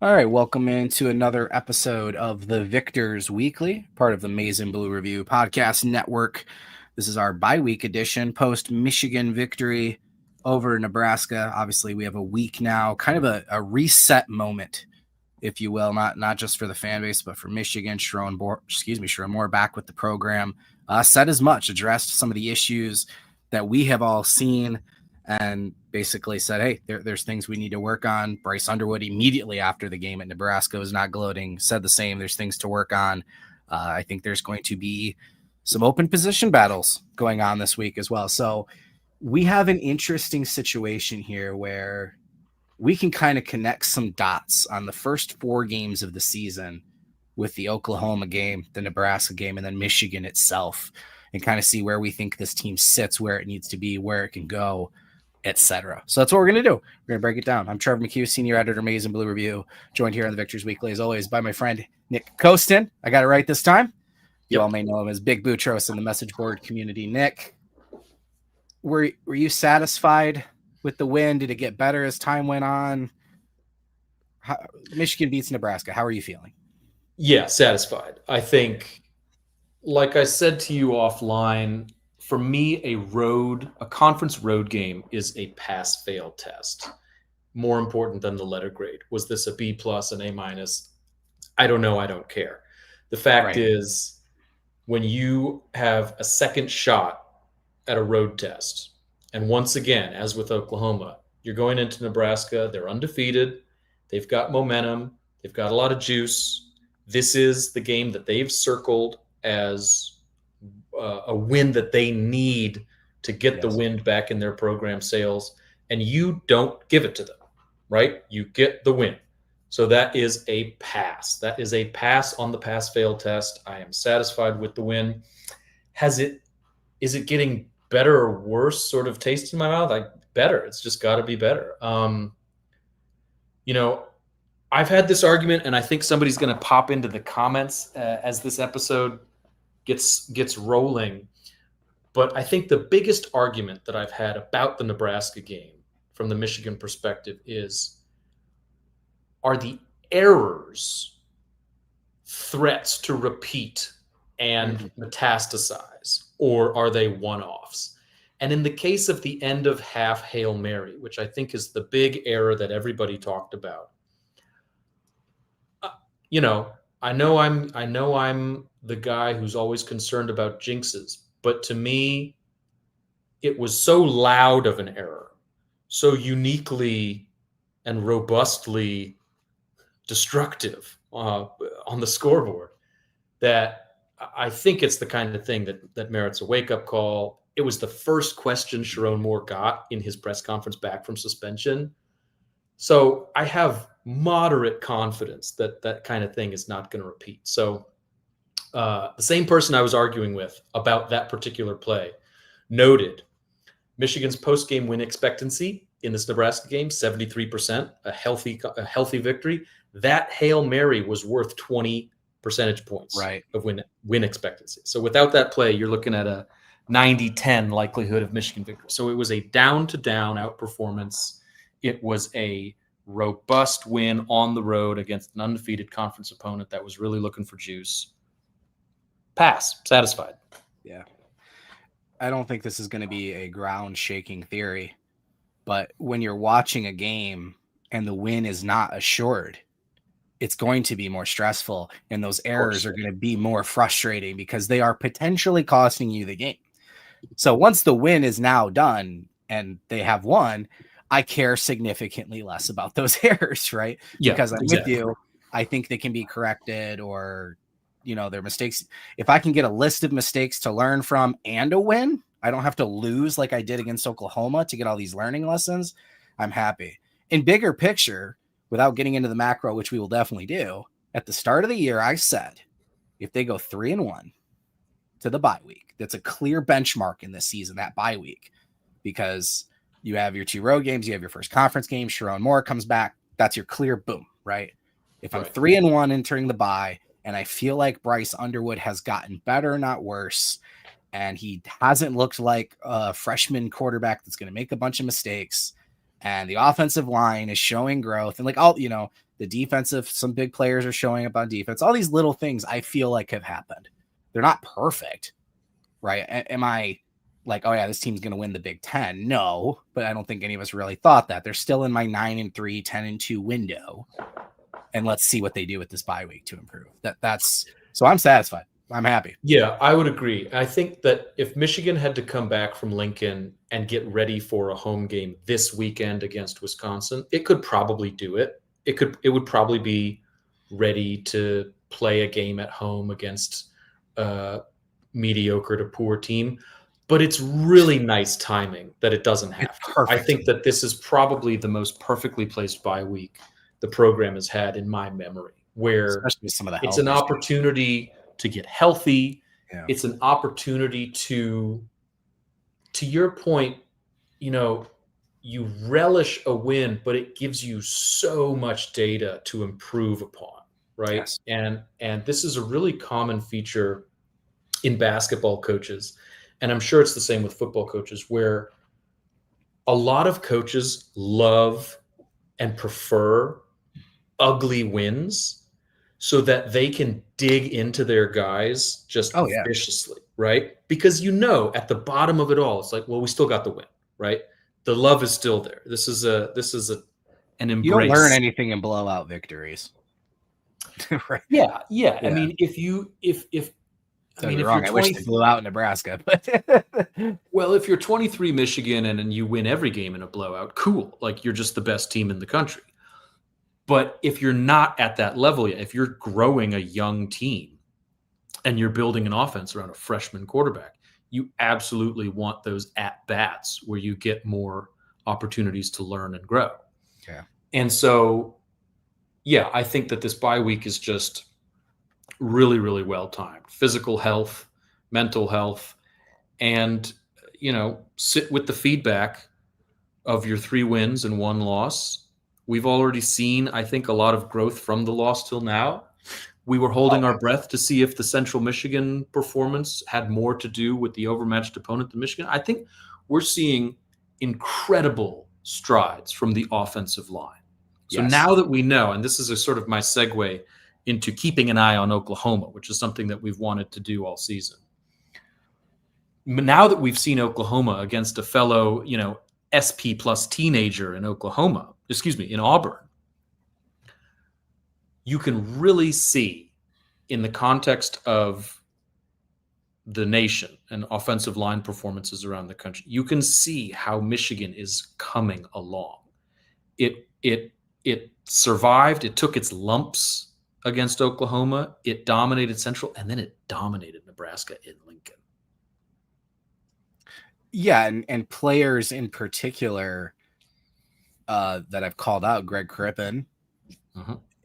All right, welcome into another episode of the Victors Weekly, part of the Maize and Blue Review podcast network. This is our bye-week edition, post-Michigan victory over Nebraska. Obviously, we have a week now, kind of a reset moment, if you will, not just for the fan base, but for Michigan. Sharon Moore back with the program, said as much, addressed some of the issues that we have all seen, and basically said, hey, there's things we need to work on. Bryce Underwood immediately after the game at Nebraska was not gloating, said the same. There's things to work on. I think there's going to be some open position battles going on this week as well. So we have an interesting situation here where we can kind of connect some dots on the first 4 games of the season with the Oklahoma game, the Nebraska game, and then Michigan itself, and kind of see where we think this team sits, where it needs to be, where it can go, etc. So that's what we're going to do. We're going to break it down. I'm Trevor McCue, senior editor, Maize and Blue Review, joined here on the Victors Weekly, as always, by my friend Nick Costen. I got it right this time. You all may know him as Big Boutros in the message board community. Nick, were you satisfied with the win? Did it get better as time went on? Michigan beats Nebraska. How are you feeling? Yeah, satisfied. I think, like I said to you offline, for me, a conference road game is a pass-fail test. More important than the letter grade. Was this a B plus, an A minus? I don't know. I don't care. The fact is, when you have a second shot at a road test, and once again, as with Oklahoma, you're going into Nebraska. They're undefeated. They've got momentum. They've got a lot of juice. This is the game that they've circled as a win that they need to get the wind back in their program sails, and you don't give it to them, right? You get the win. So that is a pass. That is a pass on the pass-fail test. I am satisfied with the win. Is it getting better or worse sort of taste in my mouth? Better. It's just got to be better. I've had this argument, and I think somebody's going to pop into the comments as this episode gets rolling. But I think the biggest argument that I've had about the Nebraska game from the Michigan perspective is, are the errors threats to repeat and metastasize, or are they one-offs? And in the case of the end of half Hail Mary, which I think is the big error that everybody talked about, I know I'm the guy who's always concerned about jinxes, but to me, it was so loud of an error, so uniquely and robustly destructive on the scoreboard, that I think it's the kind of thing that merits a wake-up call. It was the first question Sharon Moore got in his press conference back from suspension. So I have moderate confidence that that kind of thing is not going to repeat. So the same person I was arguing with about that particular play noted Michigan's post-game win expectancy in this Nebraska game, 73%, a healthy victory. That Hail Mary was worth 20 percentage points of win expectancy. So without that play, you're looking at a 90-10 likelihood of Michigan victory. So it was a down-to-down outperformance. It was a robust win on the road against an undefeated conference opponent that was really looking for juice. Pass. Satisfied. Yeah. I don't think this is going to be a ground-shaking theory, but when you're watching a game and the win is not assured, it's going to be more stressful, and those errors are going to be more frustrating because they are potentially costing you the game. So once the win is now done and they have won, I care significantly less about those errors, right? Yeah, because I'm with you. I think they can be corrected, or their mistakes. If I can get a list of mistakes to learn from and a win, I don't have to lose like I did against Oklahoma to get all these learning lessons. I'm happy. In bigger picture, without getting into the macro, which we will definitely do, at the start of the year, I said, if they go 3-1 to the bye week, that's a clear benchmark in this season, that bye week, because you have your 2 road games, you have your first conference game, Sharon Moore comes back. That's your clear boom, right? If I'm 3-1 entering the bye, and I feel like Bryce Underwood has gotten better, not worse, and he hasn't looked like a freshman quarterback that's going to make a bunch of mistakes, and the offensive line is showing growth, and like the defensive, some big players are showing up on defense. All these little things I feel like have happened. They're not perfect, right? Am I like, oh yeah, this team's going to win the Big Ten? No, but I don't think any of us really thought that. They're still in my 9-3, 10-2 window, and let's see what they do with this bye week to improve. That's so I'm satisfied. I'm happy. Yeah, I would agree. I think that if Michigan had to come back from Lincoln and get ready for a home game this weekend against Wisconsin, it could probably do it. It would probably be ready to play a game at home against a mediocre to poor team. But it's really nice timing that it doesn't have to. I think that this is probably the most perfectly placed bye week the program has had in my memory, where especially with some of the it's an opportunity to get healthy. Yeah. It's an opportunity to your point, you relish a win, but it gives you so much data to improve upon, right? Yes. And this is a really common feature in basketball coaches, and I'm sure it's the same with football coaches, where a lot of coaches love and prefer ugly wins so that they can dig into their guys just viciously, right? Because at the bottom of it all, it's like, well, we still got the win, right? The love is still there. This is an embrace. You don't learn anything in blowout victories. Right. Yeah. I mean, if you're wrong, I wish they blew out Nebraska, but well, if you're 23 Michigan and you win every game in a blowout, cool. Like, you're just the best team in the country. But if you're not at that level yet, if you're growing a young team and you're building an offense around a freshman quarterback, you absolutely want those at-bats where you get more opportunities to learn and grow. Yeah. And so, yeah, I think that this bye week is just really, really well-timed. Physical health, mental health, and, sit with the feedback of your 3 wins and 1 loss. We've already seen, I think, a lot of growth from the loss till now. We were holding our breath to see if the Central Michigan performance had more to do with the overmatched opponent than Michigan. I think we're seeing incredible strides from the offensive line. So now that we know, and this is a sort of my segue into keeping an eye on Oklahoma, which is something that we've wanted to do all season. Now that we've seen Oklahoma against a fellow, SP plus teenager in Auburn, you can really see, in the context of the nation and offensive line performances around the country, you can see how Michigan is coming along. It survived. It took its lumps against Oklahoma. It dominated Central, and then it dominated Nebraska in Lincoln. Yeah, and players in particular that I've called out, Greg Crippen,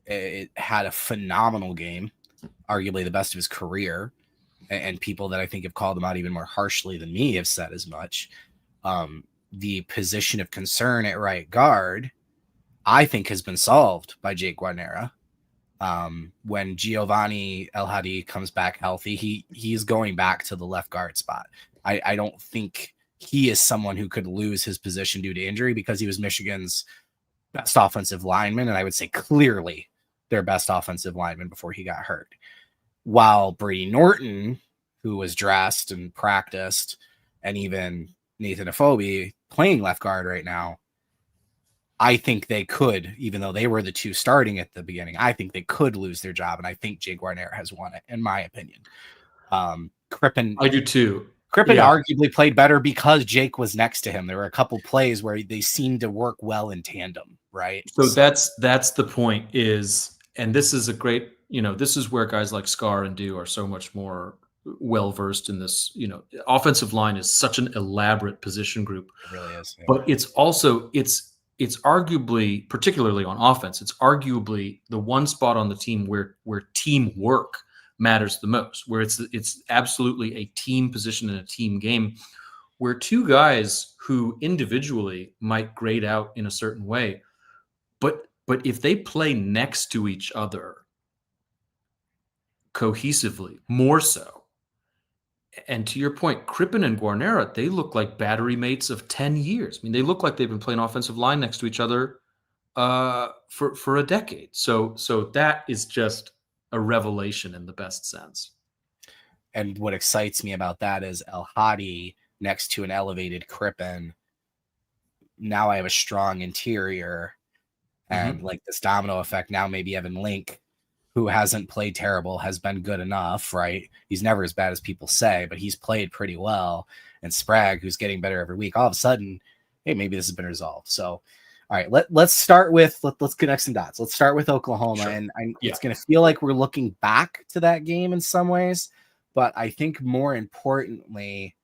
it had a phenomenal game, arguably the best of his career, and people that I think have called him out even more harshly than me have said as much. The position of concern at right guard, I think, has been solved by Jake Guarnera. When Giovanni El Hadi comes back healthy, he's going back to the left guard spot. I don't think he is someone who could lose his position due to injury, because he was Michigan's best offensive lineman, and I would say clearly their best offensive lineman before he got hurt. While Brady Norton, who was dressed and practiced, and even Nathan Afobe playing left guard right now, I think they could, even though they were the 2 starting at the beginning, I think they could lose their job, and I think Jake Guarnera has won it, in my opinion. Crippen, I do too. Crippen arguably played better because Jake was next to him. There were a couple plays where they seemed to work well in tandem, right? So that's the point is, and this is a great, this is where guys like Scar and Dew are so much more well-versed in this. Offensive line is such an elaborate position group. It really is. Yeah. But it's also, it's arguably, particularly on offense, it's arguably the one spot on the team where teamwork matters the most, where it's absolutely a team position and a team game, where 2 guys who individually might grade out in a certain way, but if they play next to each other cohesively, more so, And to your point, Crippen and Guarnera, they look like battery mates of 10 years. I mean, they look like they've been playing offensive line next to each other for a decade. So that is just a revelation in the best sense. And what excites me about that is El Hadi next to an elevated Crippen. Now I have a strong interior, and like this domino effect. Now maybe Evan Link, who hasn't played terrible, has been good enough, right? He's never as bad as people say, but he's played pretty well. And Sprague, who's getting better every week, all of a sudden, hey, maybe this has been resolved. So, all right, let's start with let's connect some dots. Let's start with Oklahoma, Sure. It's going to feel like we're looking back to that game in some ways, but I think more importantly,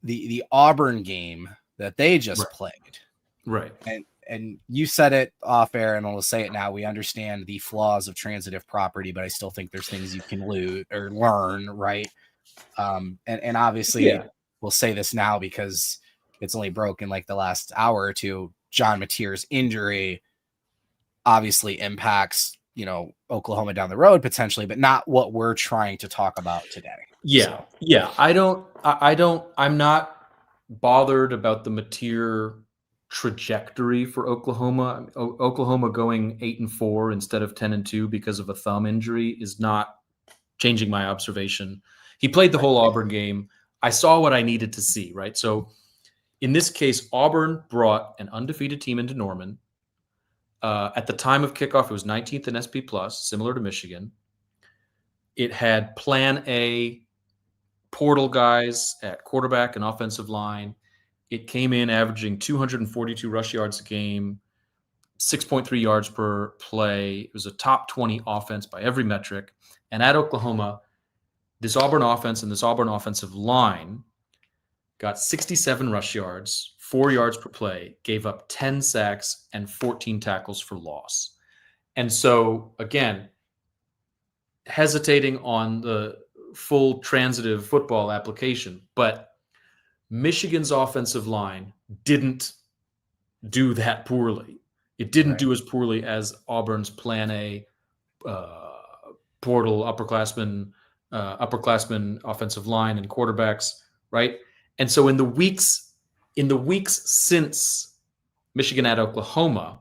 the Auburn game that they just played, right? And you said it off air, and I'll say it now. We understand the flaws of transitive property, but I still think there's things you can lose or learn, right? And obviously, we'll say this now because it's only broken like the last hour or two. John Mateer's injury obviously impacts, Oklahoma down the road potentially, but not what we're trying to talk about today. Yeah. I'm not bothered about the Mateer trajectory for Oklahoma. Oklahoma going 8-4 instead of 10-2 because of a thumb injury is not changing my observation. He played the whole Auburn game. I saw what I needed to see, right? So in this case, Auburn brought an undefeated team into Norman. At the time of kickoff, it was 19th in SP+, similar to Michigan. It had Plan A portal guys at quarterback and offensive line. It came in averaging 242 rush yards a game, 6.3 yards per play. It was a top 20 offense by every metric. And at Oklahoma, this Auburn offense and this Auburn offensive line got 67 rush yards, 4 yards per play, gave up 10 sacks and 14 tackles for loss. And so, again, hesitating on the full transitive football application, but Michigan's offensive line didn't do that poorly. It didn't do as poorly as Auburn's Plan A portal upperclassmen offensive line and quarterbacks, right? And so in the weeks since Michigan at Oklahoma,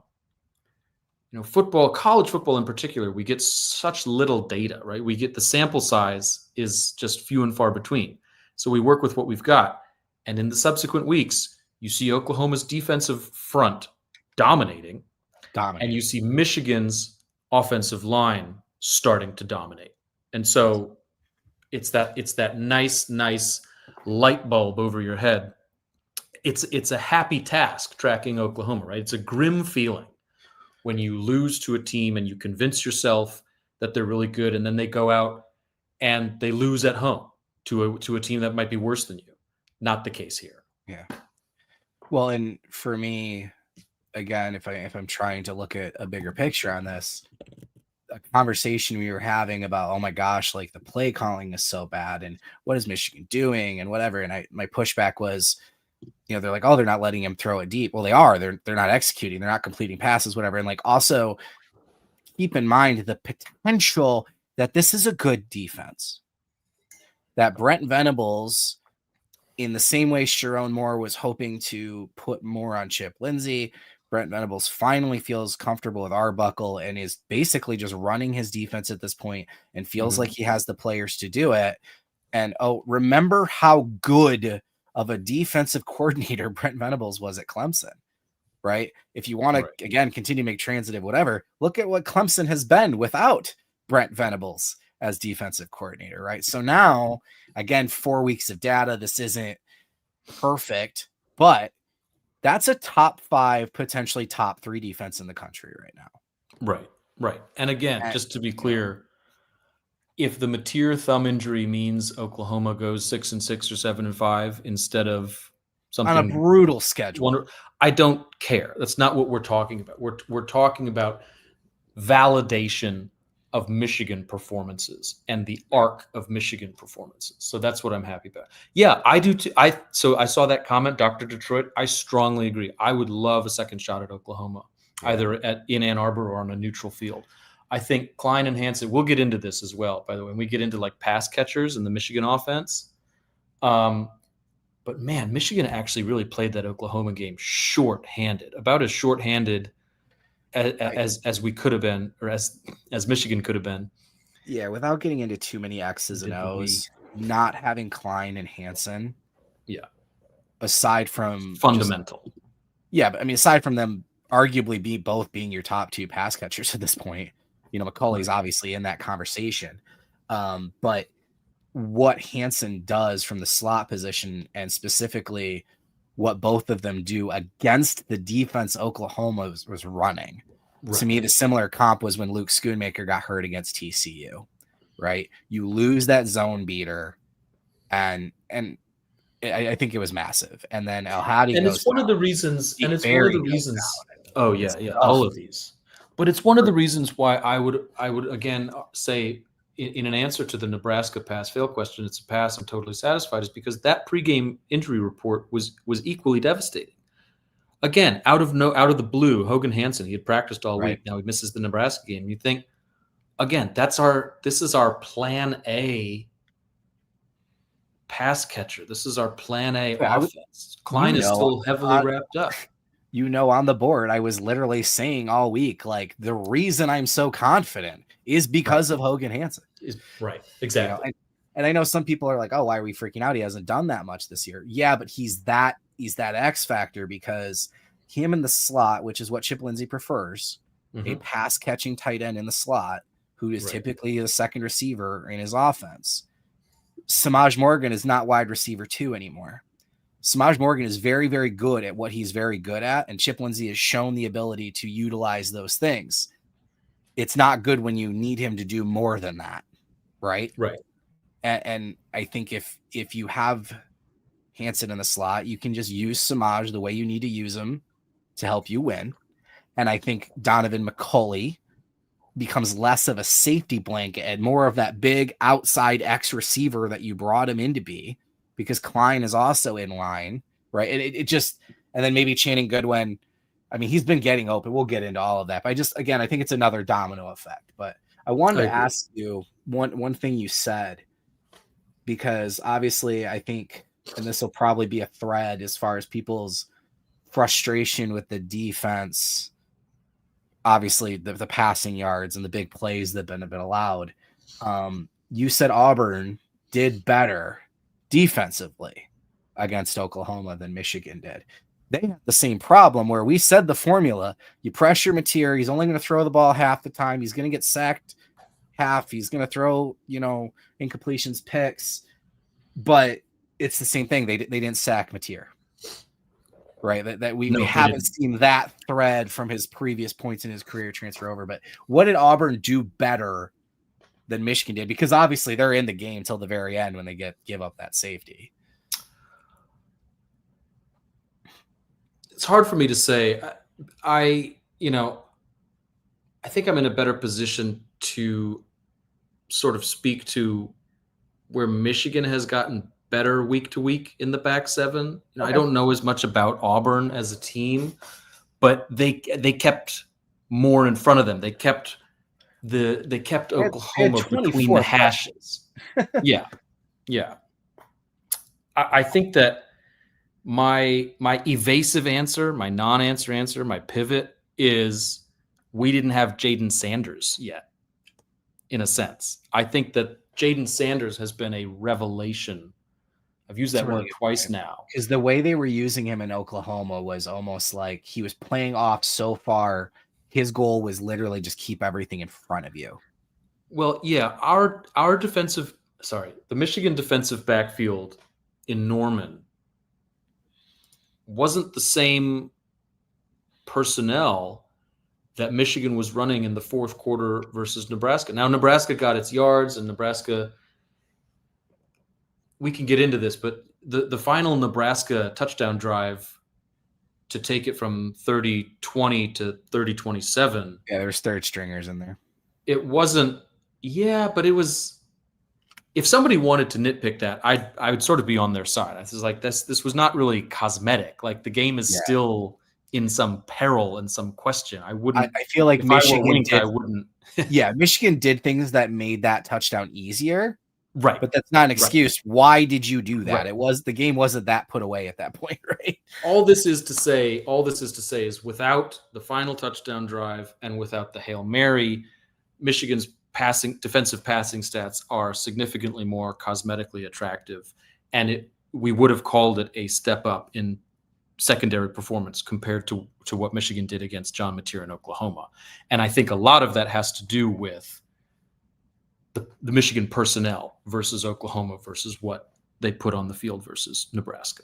college football in particular, we get such little data, right? We get the sample size is just few and far between. So we work with what we've got. And in the subsequent weeks, you see Oklahoma's defensive front dominating. And you see Michigan's offensive line starting to dominate. And so it's that nice light bulb over your head. It's a happy task tracking Oklahoma, right? It's a grim feeling when you lose to a team and you convince yourself that they're really good, and then they go out and they lose at home to a team that might be worse than you. Not the case here. Yeah. Well, and for me, again, if I'm trying to look at a bigger picture on this, a conversation we were having about, oh my gosh, like the play calling is so bad, and what is Michigan doing and whatever. And my pushback was, they're like, oh, they're not letting him throw it deep. Well, they are. They're not executing. They're not completing passes, whatever. And like, also keep in mind the potential that this is a good defense. That Brent Venables, in the same way Sharon Moore was hoping to put more on Chip Lindsey, Brent Venables finally feels comfortable with Arbuckle and is basically just running his defense at this point and feels like he has the players to do it. And remember how good of a defensive coordinator Brent Venables was at Clemson, right? If you want to, again, continue to make transitive, whatever, look at what Clemson has been without Brent Venables as defensive coordinator, right? So now, again, 4 weeks of data, this isn't perfect, but that's a top 5, potentially top 3 defense in the country right now. Right. And again, just to be clear, if the Mateer thumb injury means Oklahoma goes 6-6 or 7-5 instead of something on a brutal schedule, I don't care. That's not what we're talking about. We're talking about validation of Michigan performances and the arc of Michigan performances. So that's what I'm happy about. Yeah, I do too. So I saw that comment, Dr. Detroit. I strongly agree. I would love a second shot at Oklahoma, either in Ann Arbor or on a neutral field. I think Klein and Hansen, we'll get into this as well, by the way, when we get into like pass catchers in the Michigan offense. But man, Michigan actually really played that Oklahoma game short-handed, about as short-handed as we could have been, or as Michigan could have been. Yeah, without getting into too many X's and O's, not having Klein and Hansen. Yeah. Aside from fundamental. But I mean, aside from them arguably both being your top two pass catchers at this point, McCulley's obviously in that conversation. But what Hansen does from the slot position, and specifically what both of them do against the defense Oklahoma was running. Right. To me, the similar comp was when Luke Schoonmaker got hurt against TCU, right? You lose that zone beater, and I think it was massive. And then El Hadi and it's one of the reasons. And it's one of the reasons. Oh yeah, all of these. But it's one of the reasons why I would again say, in an answer to the Nebraska pass-fail question, it's a pass, I'm totally satisfied, is because that pregame injury report was equally devastating. Again, out of the blue, Hogan Hansen, he had practiced all week. Now he misses the Nebraska game. You think, again, this is our plan A pass catcher. This is our plan A offense. Klein is still heavily wrapped up. On the board, I was literally saying all week, like, the reason I'm so confident is because of Hogan Hansen. Right, exactly. And I know some people are like, oh, why are we freaking out? He hasn't done that much this year. Yeah, but he's that X factor, because him in the slot, which is what Chip Lindsey prefers, a pass catching tight end in the slot, who is typically the second receiver in his offense. Samaj Morgan is not wide receiver 2 anymore. Samaj Morgan is very, very good at what he's very good at, and Chip Lindsey has shown the ability to utilize those things. It's not good when you need him to do more than that, right? Right. And I think if you have Hansen in the slot, you can just use Samaj the way you need to use him to help you win. And I think Donovan McCulley becomes less of a safety blanket and more of that big outside X receiver that you brought him in to be, because Klein is also in line, right? It just, and then maybe Channing Goodwin. I mean, he's been getting open. We'll get into all of that. But I think it's another domino effect. But I wanted to ask you one thing you said, because obviously I think, and this will probably be a thread as far as people's frustration with the defense, obviously the passing yards and the big plays that have been allowed. You said Auburn did better defensively against Oklahoma than Michigan did. They have the same problem where we said the formula: you pressure Mateer, he's only going to throw the ball half the time, he's going to get sacked half, he's going to throw, incompletions, picks, but it's the same thing. They didn't sack Mateer, right? We haven't seen that thread from his previous points in his career transfer over. But what did Auburn do better than Michigan did? Because obviously they're in the game till the very end when they give up that safety. It's hard for me to say. I think I'm in a better position to sort of speak to where Michigan has gotten better week to week in the back seven. I don't know as much about Auburn as a team, but they kept more in front of them. They kept Oklahoma between the hashes. Yeah. I think that my evasive answer, my non-answer answer, my pivot is we didn't have Jaden Sanders yet, in a sense. I think that Jaden Sanders has been a revelation. I've used that word twice now. Because the way they were using him in Oklahoma was almost like he was playing off so far. His goal was literally just keep everything in front of you. Well, yeah, the Michigan defensive backfield in Norman wasn't the same personnel that Michigan was running in the fourth quarter versus Nebraska. Now, Nebraska got its yards, and Nebraska, we can get into this, but the final Nebraska touchdown drive to take it from 30-20 to 30-27. Yeah, there was third stringers in there. It wasn't, but it was, if somebody wanted to nitpick that, I would sort of be on their side. I was like, this was not really cosmetic. Like, the game is still in some peril and some question. I wouldn't. I feel like Michigan did. I wouldn't. Yeah, Michigan did things that made that touchdown easier, Right. But that's not an Right. excuse. Why did you do that? Right. The game wasn't that put away at that point, right? All this is to say is without the final touchdown drive and without the Hail Mary, Michigan's defensive passing stats are significantly more cosmetically attractive, and we would have called it a step up in secondary performance compared to what Michigan did against John Mateer in Oklahoma. And I think a lot of that has to do with the Michigan personnel versus Oklahoma versus what they put on the field versus Nebraska.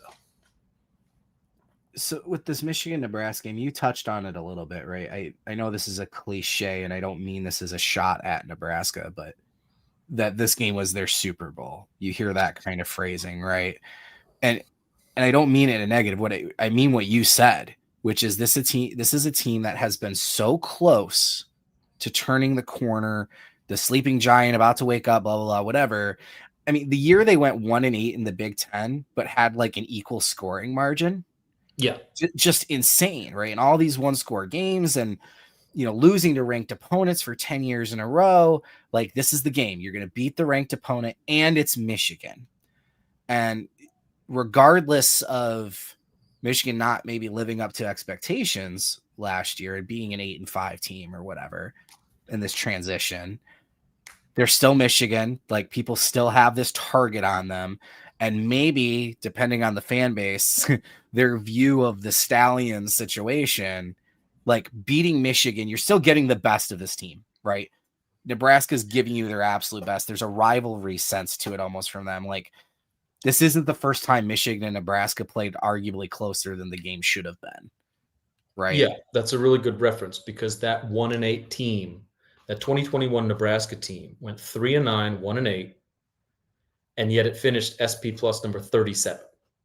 So with this Michigan-Nebraska game, you touched on it a little bit, right? I know this is a cliche, and I don't mean this as a shot at Nebraska, but that this game was their Super Bowl. You hear that kind of phrasing, right? And I don't mean it in a negative. I mean what you said, which is this is a team that has been so close to turning the corner, the sleeping giant about to wake up, blah blah blah, whatever. I mean, the year they went 1-8 in the Big Ten, but had like an equal scoring margin. Yeah, just insane, right? And all these one-score games, and losing to ranked opponents for 10 years in a row. Like, this is the game. You're going to beat the ranked opponent, and it's Michigan. And regardless of Michigan not maybe living up to expectations last year and being an 8-5 team or whatever in this transition, they're still Michigan. Like, people still have this target on them. And maybe, depending on the fan base, their view of the Stallions situation, like beating Michigan, you're still getting the best of this team, right? Nebraska's giving you their absolute best. There's a rivalry sense to it almost from them. Like, this isn't the first time Michigan and Nebraska played arguably closer than the game should have been, right? Yeah, that's a really good reference, because that 1-8 team, that 2021 Nebraska team, went 3-9, 1-8, and yet it finished SP plus number 37.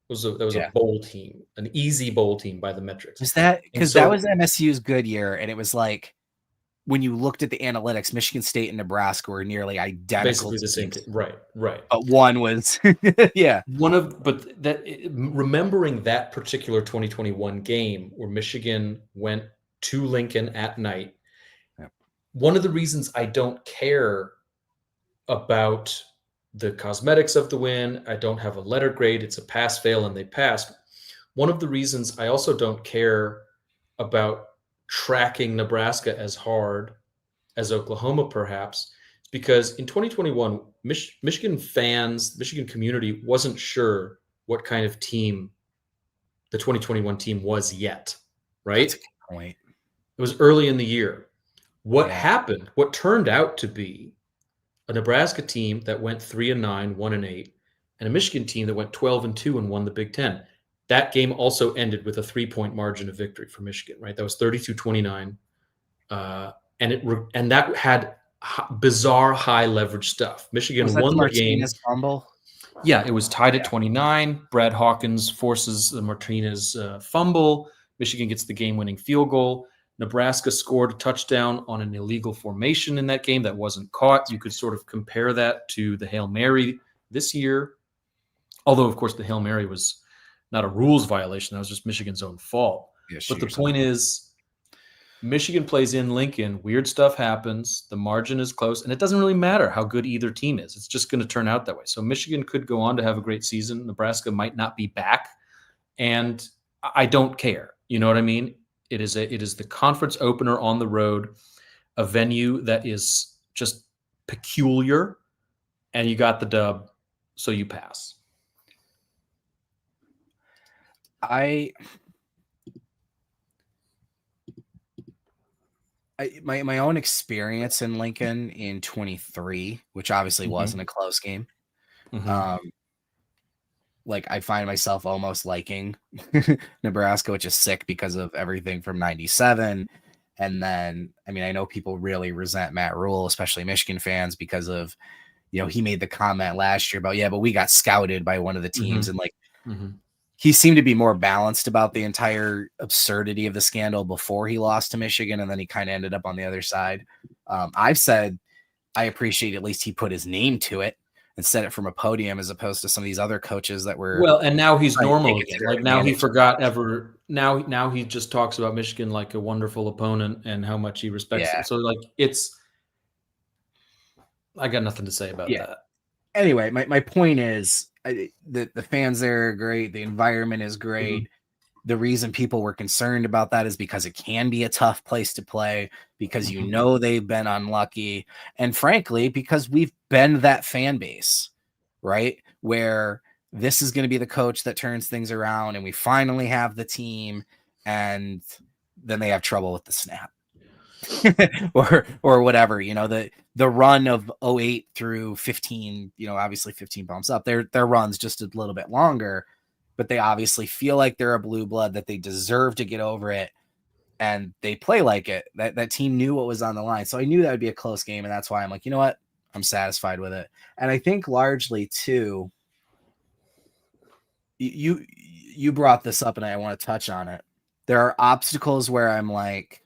That was a bowl team, an easy bowl team by the metrics. Is that because that was MSU's good year, and it was like, when you looked at the analytics, Michigan State and Nebraska were nearly identical. Basically the same thing. Right. But one was, yeah. Remembering that particular 2021 game where Michigan went to Lincoln at night, one of the reasons I don't care about the cosmetics of the win, I don't have a letter grade, it's a pass-fail, and they passed. One of the reasons I also don't care about tracking Nebraska as hard as Oklahoma, perhaps, is because in 2021, Michigan fans, Michigan community wasn't sure what kind of team the 2021 team was yet, right? That's a good point. It was early in the year. What happened, what turned out to be a Nebraska team that went 3-9, 1-8, and a Michigan team that went 12-2 and won the Big Ten. That game also ended with a 3-point margin of victory for Michigan, right? That was 32-29. And that had bizarre high leverage stuff. Michigan won the game. Fumble? Yeah, it was tied at 29. Brad Hawkins forces the Martinez fumble. Michigan gets the game-winning field goal. Nebraska scored a touchdown on an illegal formation in that game that wasn't caught. You could sort of compare that to the Hail Mary this year. Although, of course, the Hail Mary was not a rules violation. That was just Michigan's own fault. But the point is, Michigan plays in Lincoln. Weird stuff happens. The margin is close. And it doesn't really matter how good either team is. It's just going to turn out that way. So Michigan could go on to have a great season. Nebraska might not be back. And I don't care. You know what I mean? It is the conference opener on the road, a venue that is just peculiar, and you got the dub, so you pass. My own experience in Lincoln in 23, which obviously wasn't a close game. Like, I find myself almost liking Nebraska, which is sick because of everything from 97. And then, I mean, I know people really resent Matt Rule, especially Michigan fans, because of, he made the comment last year about, but we got scouted by one of the teams. And like, he seemed to be more balanced about the entire absurdity of the scandal before he lost to Michigan. And then he kind of ended up on the other side. I've said, I appreciate at least he put his name to it and said it from a podium, as opposed to some of these other coaches that were and now he's normal again. Like, now he forgot ever. Now he just talks about Michigan like a wonderful opponent and how much he respects it. So like, I got nothing to say about that. Anyway, my point is the fans there are great. The environment is great. The reason people were concerned about that is because it can be a tough place to play, because they've been unlucky, and frankly, because we've been that fan base, right? Where this is going to be the coach that turns things around, and we finally have the team, and then they have trouble with the snap. or whatever, the run of 08 through 15, obviously 15 bumps up their runs just a little bit longer, but they obviously feel like they're a blue blood, that they deserve to get over it, and they play like it. That team knew what was on the line, so I knew that would be a close game, and that's why I'm like, you know what, I'm satisfied with it. And I think largely too, you brought this up, and I want to touch on it. There are obstacles where I'm like,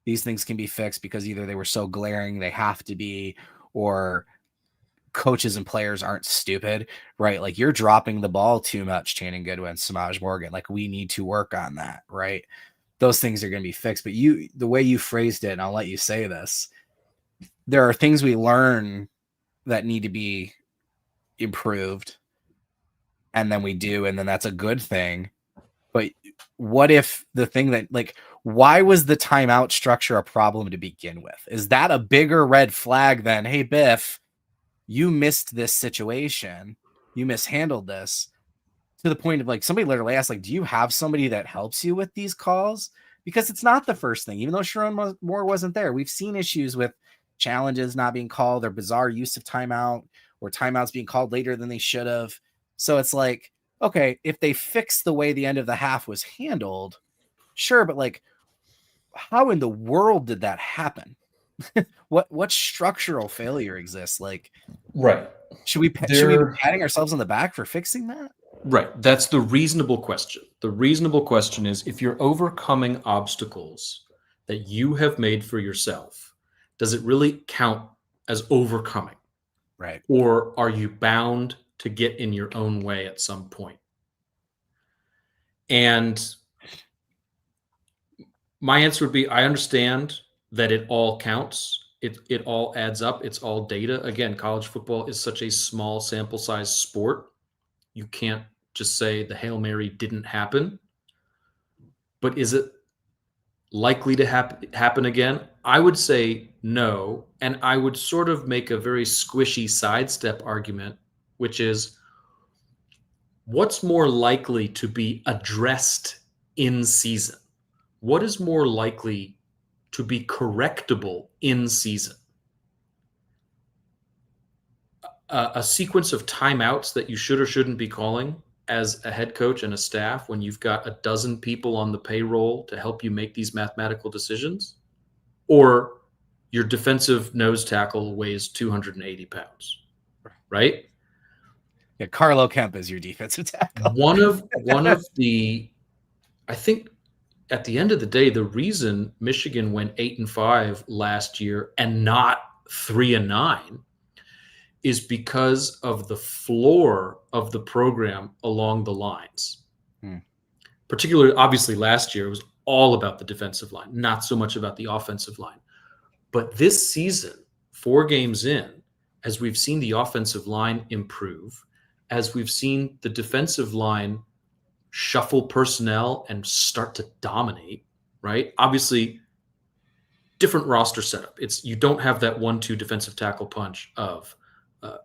these things can be fixed because either they were so glaring they have to be, or coaches and players aren't stupid, right? Like, you're dropping the ball too much, Channing Goodwin, Samaj Morgan. Like, we need to work on that, right? Those things are going to be fixed. But the way you phrased it, and I'll let you say this, there are things we learn that need to be improved, and then we do, and then that's a good thing. But what if the thing that, like, why was the timeout structure a problem to begin with? Is that a bigger red flag than, hey, Biff, you missed this situation, you mishandled this, to the point of, like, somebody literally asked, like, do you have somebody that helps you with these calls? Because it's not the first thing. Even though Sharon Moore wasn't there, we've seen issues with challenges not being called, or bizarre use of timeout, or timeouts being called later than they should have. So it's like, okay, if they fix the way the end of the half was handled, sure, but like, how in the world did that happen? what structural failure exists? Like, Right. should we be patting ourselves on the back for fixing that? Right. That's the reasonable question. The reasonable question is, if you're overcoming obstacles that you have made for yourself, does it really count as overcoming? Right. Or are you bound to get in your own way at some point? And my answer would be, I understand that it all counts. It all adds up. It's all data. Again, college football is such a small sample size sport. You can't just say the Hail Mary didn't happen. But is it likely to happen again? I would say no. And I would sort of make a very squishy sidestep argument, which is, what's more likely to be addressed in season? What is more likely to be correctable in season? A sequence of timeouts that you should or shouldn't be calling as a head coach and a staff when you've got a dozen people on the payroll to help you make these mathematical decisions? Or your defensive nose tackle weighs 280 pounds, right? Yeah, Carlo Kemp is your defensive tackle. One of the, I think at the end of the day, the reason Michigan went 8-5 last year and not 3-9 is because of the floor of the program along the lines. Particularly, obviously, last year it was all about the defensive line, not so much about the offensive line. But this season, 4 games in, as we've seen the offensive line improve, as we've seen the defensive line shuffle personnel and start to dominate, right? Obviously, different roster setup. You don't have that 1-2 defensive tackle punch of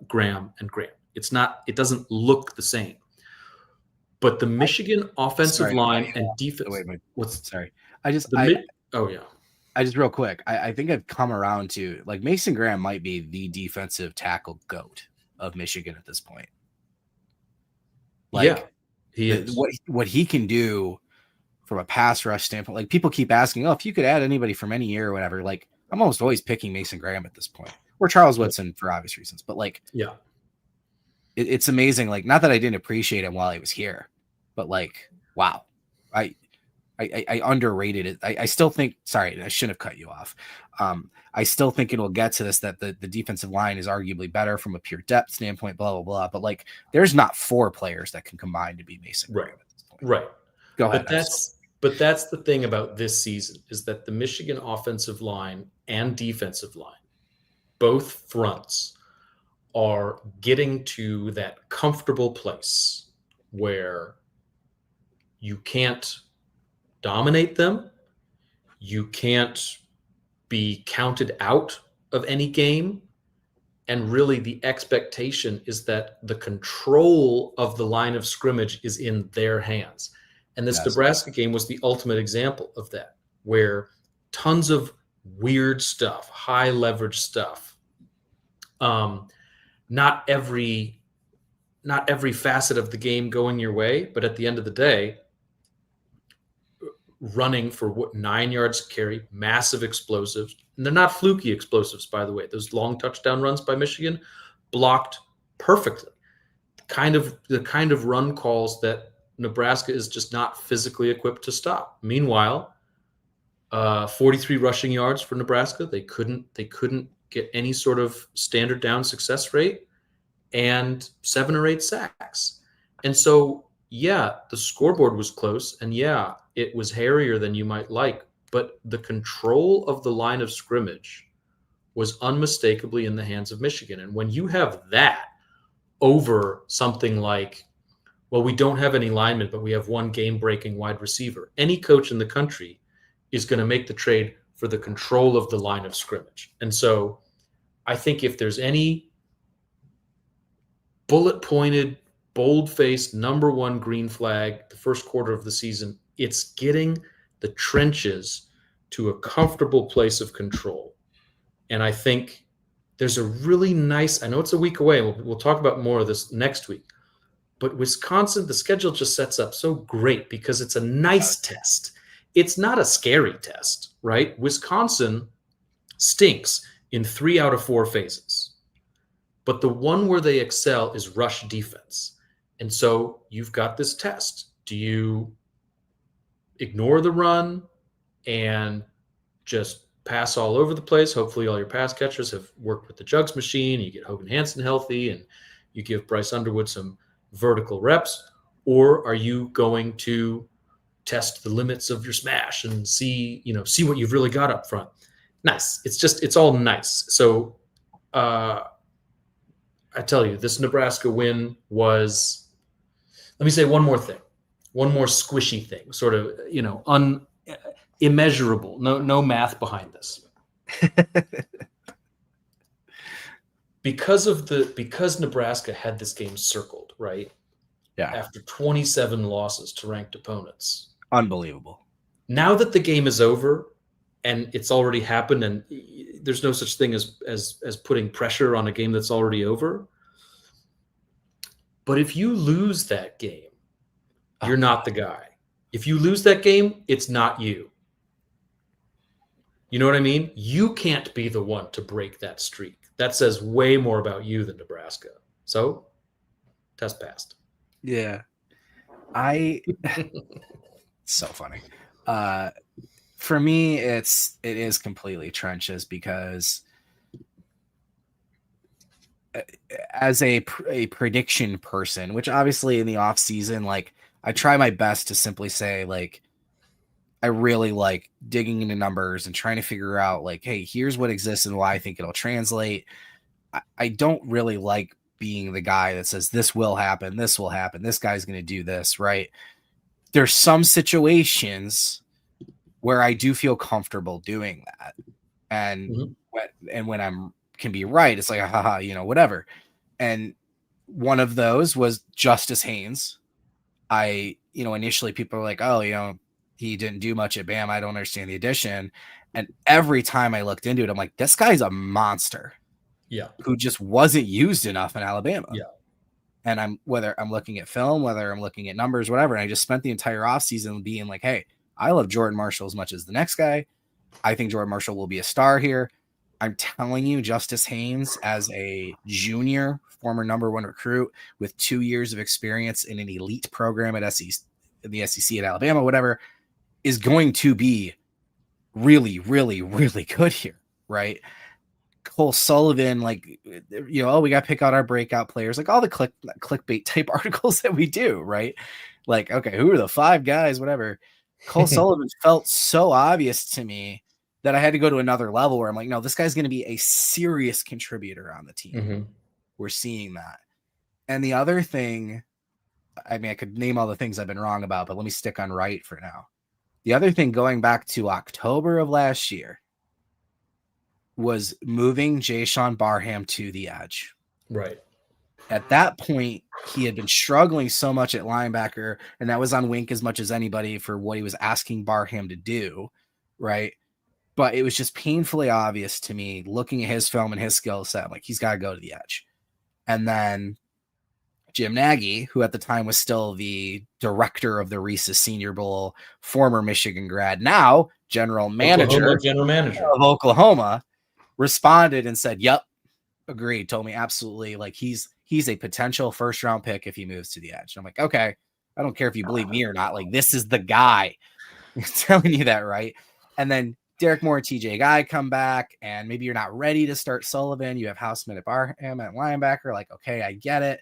Graham and Graham. It doesn't look the same. But the Michigan offensive line and defense. I just real quick. I think I've come around to, like, Mason Graham might be the defensive tackle GOAT of Michigan at this point. Like, yeah, he is. What he can do from a pass rush standpoint. Like, people keep asking, if you could add anybody from any year or whatever. Like, I'm almost always picking Mason Graham at this point, or Charles Woodson for obvious reasons. But like, yeah, it's amazing. Like, not that I didn't appreciate him while he was here, but like, wow, I underrated it. I still think, sorry, I shouldn't have cut you off. I still think it will get to this, that the defensive line is arguably better from a pure depth standpoint, blah, blah, blah. But like, there's not 4 players that can combine to be Mason Graham at this point. Right. Go ahead. But that's the thing about this season, is that the Michigan offensive line and defensive line, both fronts, are getting to that comfortable place where you can't dominate them, you can't be counted out of any game, and really the expectation is that the control of the line of scrimmage is in their hands. And this Nebraska game was the ultimate example of that, where tons of weird stuff, high leverage stuff. Not every facet of the game going your way, but at the end of the day, running for 9 yards to carry, massive explosives. And they're not fluky explosives, by the way. Those long touchdown runs by Michigan blocked perfectly. The kind of run calls that Nebraska is just not physically equipped to stop. Meanwhile, 43 rushing yards for Nebraska. They couldn't get any sort of standard down success rate, and 7 or 8 sacks. And so, yeah, the scoreboard was close, and yeah, it was hairier than you might like, but the control of the line of scrimmage was unmistakably in the hands of Michigan. And when you have that over something like, well, we don't have any linemen, but we have one game-breaking wide receiver, any coach in the country is going to make the trade for the control of the line of scrimmage. And so I think if there's any bullet-pointed, bold-faced number one green flag the first quarter of the season, it's getting the trenches to a comfortable place of control. And I think there's a really nice, I know it's a week away, we'll talk about more of this next week, but Wisconsin, the schedule just sets up so great because it's a nice test. It's not a scary test, right? Wisconsin stinks in 3 out of 4 phases. But the one where they excel is rush defense. And so you've got this test. Do you ignore the run and just pass all over the place? Hopefully all your pass catchers have worked with the jugs machine. You get Hogan Hansen healthy and you give Bryce Underwood some vertical reps. Or are you going to test the limits of your smash and see what you've really got up front? Nice. It's all nice. So I tell you, this Nebraska win was, let me say one more thing, one more squishy thing, sort of, immeasurable. No math behind this. Because Nebraska had this game circled, right? Yeah. After 27 losses to ranked opponents. Unbelievable. Now that the game is over and it's already happened and there's no such thing as putting pressure on a game that's already over. But if you lose that game, you're not the guy. If you lose that game, it's not you. You know what I mean? You can't be the one to break that streak. That says way more about you than Nebraska. So, test passed. Yeah. So funny. For me, it is completely trenches because as a prediction person, which obviously in the off season, like I try my best to simply say, like, I really like digging into numbers and trying to figure out, like, hey, here's what exists and why I think it'll translate. I don't really like being the guy that says this will happen, this guy's going to do this, right? There's some situations where I do feel comfortable doing that. And when I'm can be right, it's like, haha, whatever. And one of those was Justice Haynes. Initially people were like, oh, he didn't do much at Bama. I don't understand the addition. And every time I looked into it, I'm like, this guy's a monster. Yeah. Who just wasn't used enough in Alabama. Yeah. And whether I'm looking at film, whether I'm looking at numbers, whatever. And I just spent the entire offseason being like, hey, I love Jordan Marshall as much as the next guy. I think Jordan Marshall will be a star here. I'm telling you, Justice Haynes, as a junior, former number one recruit with 2 years of experience in an elite program at the SEC at Alabama, whatever, is going to be really, really, really good here, right? Cole Sullivan, like, we got to pick out our breakout players, like all the clickbait type articles that we do, right? Like, okay, who are the 5 guys, whatever. Cole Sullivan felt so obvious to me that I had to go to another level where I'm like, no, this guy's going to be a serious contributor on the team. Mm-hmm. we're seeing that. And the other thing, I mean, I could name all the things I've been wrong about, but let me stick on right for now. The other thing, going back to October of last year, was moving Jayshon Barham to the edge. Right. At that point, he had been struggling so much at linebacker, and that was on Wink as much as anybody for what he was asking Barham to do, right? But it was just painfully obvious to me looking at his film and his skill set, like he's got to go to the edge. And then Jim Nagy, who at the time was still the director of the Reese's Senior Bowl, former Michigan grad, now general manager of Oklahoma, responded and said, "Yep, agreed." Told me absolutely, like he's a potential first round pick if he moves to the edge. And I'm like, okay, I don't care if you believe me or not. Like, this is the guy telling you that, right? And then Derek Moore and TJ Guy come back, and maybe you're not ready to start Sullivan. You have Houseman at Barham at linebacker. Like, okay, I get it.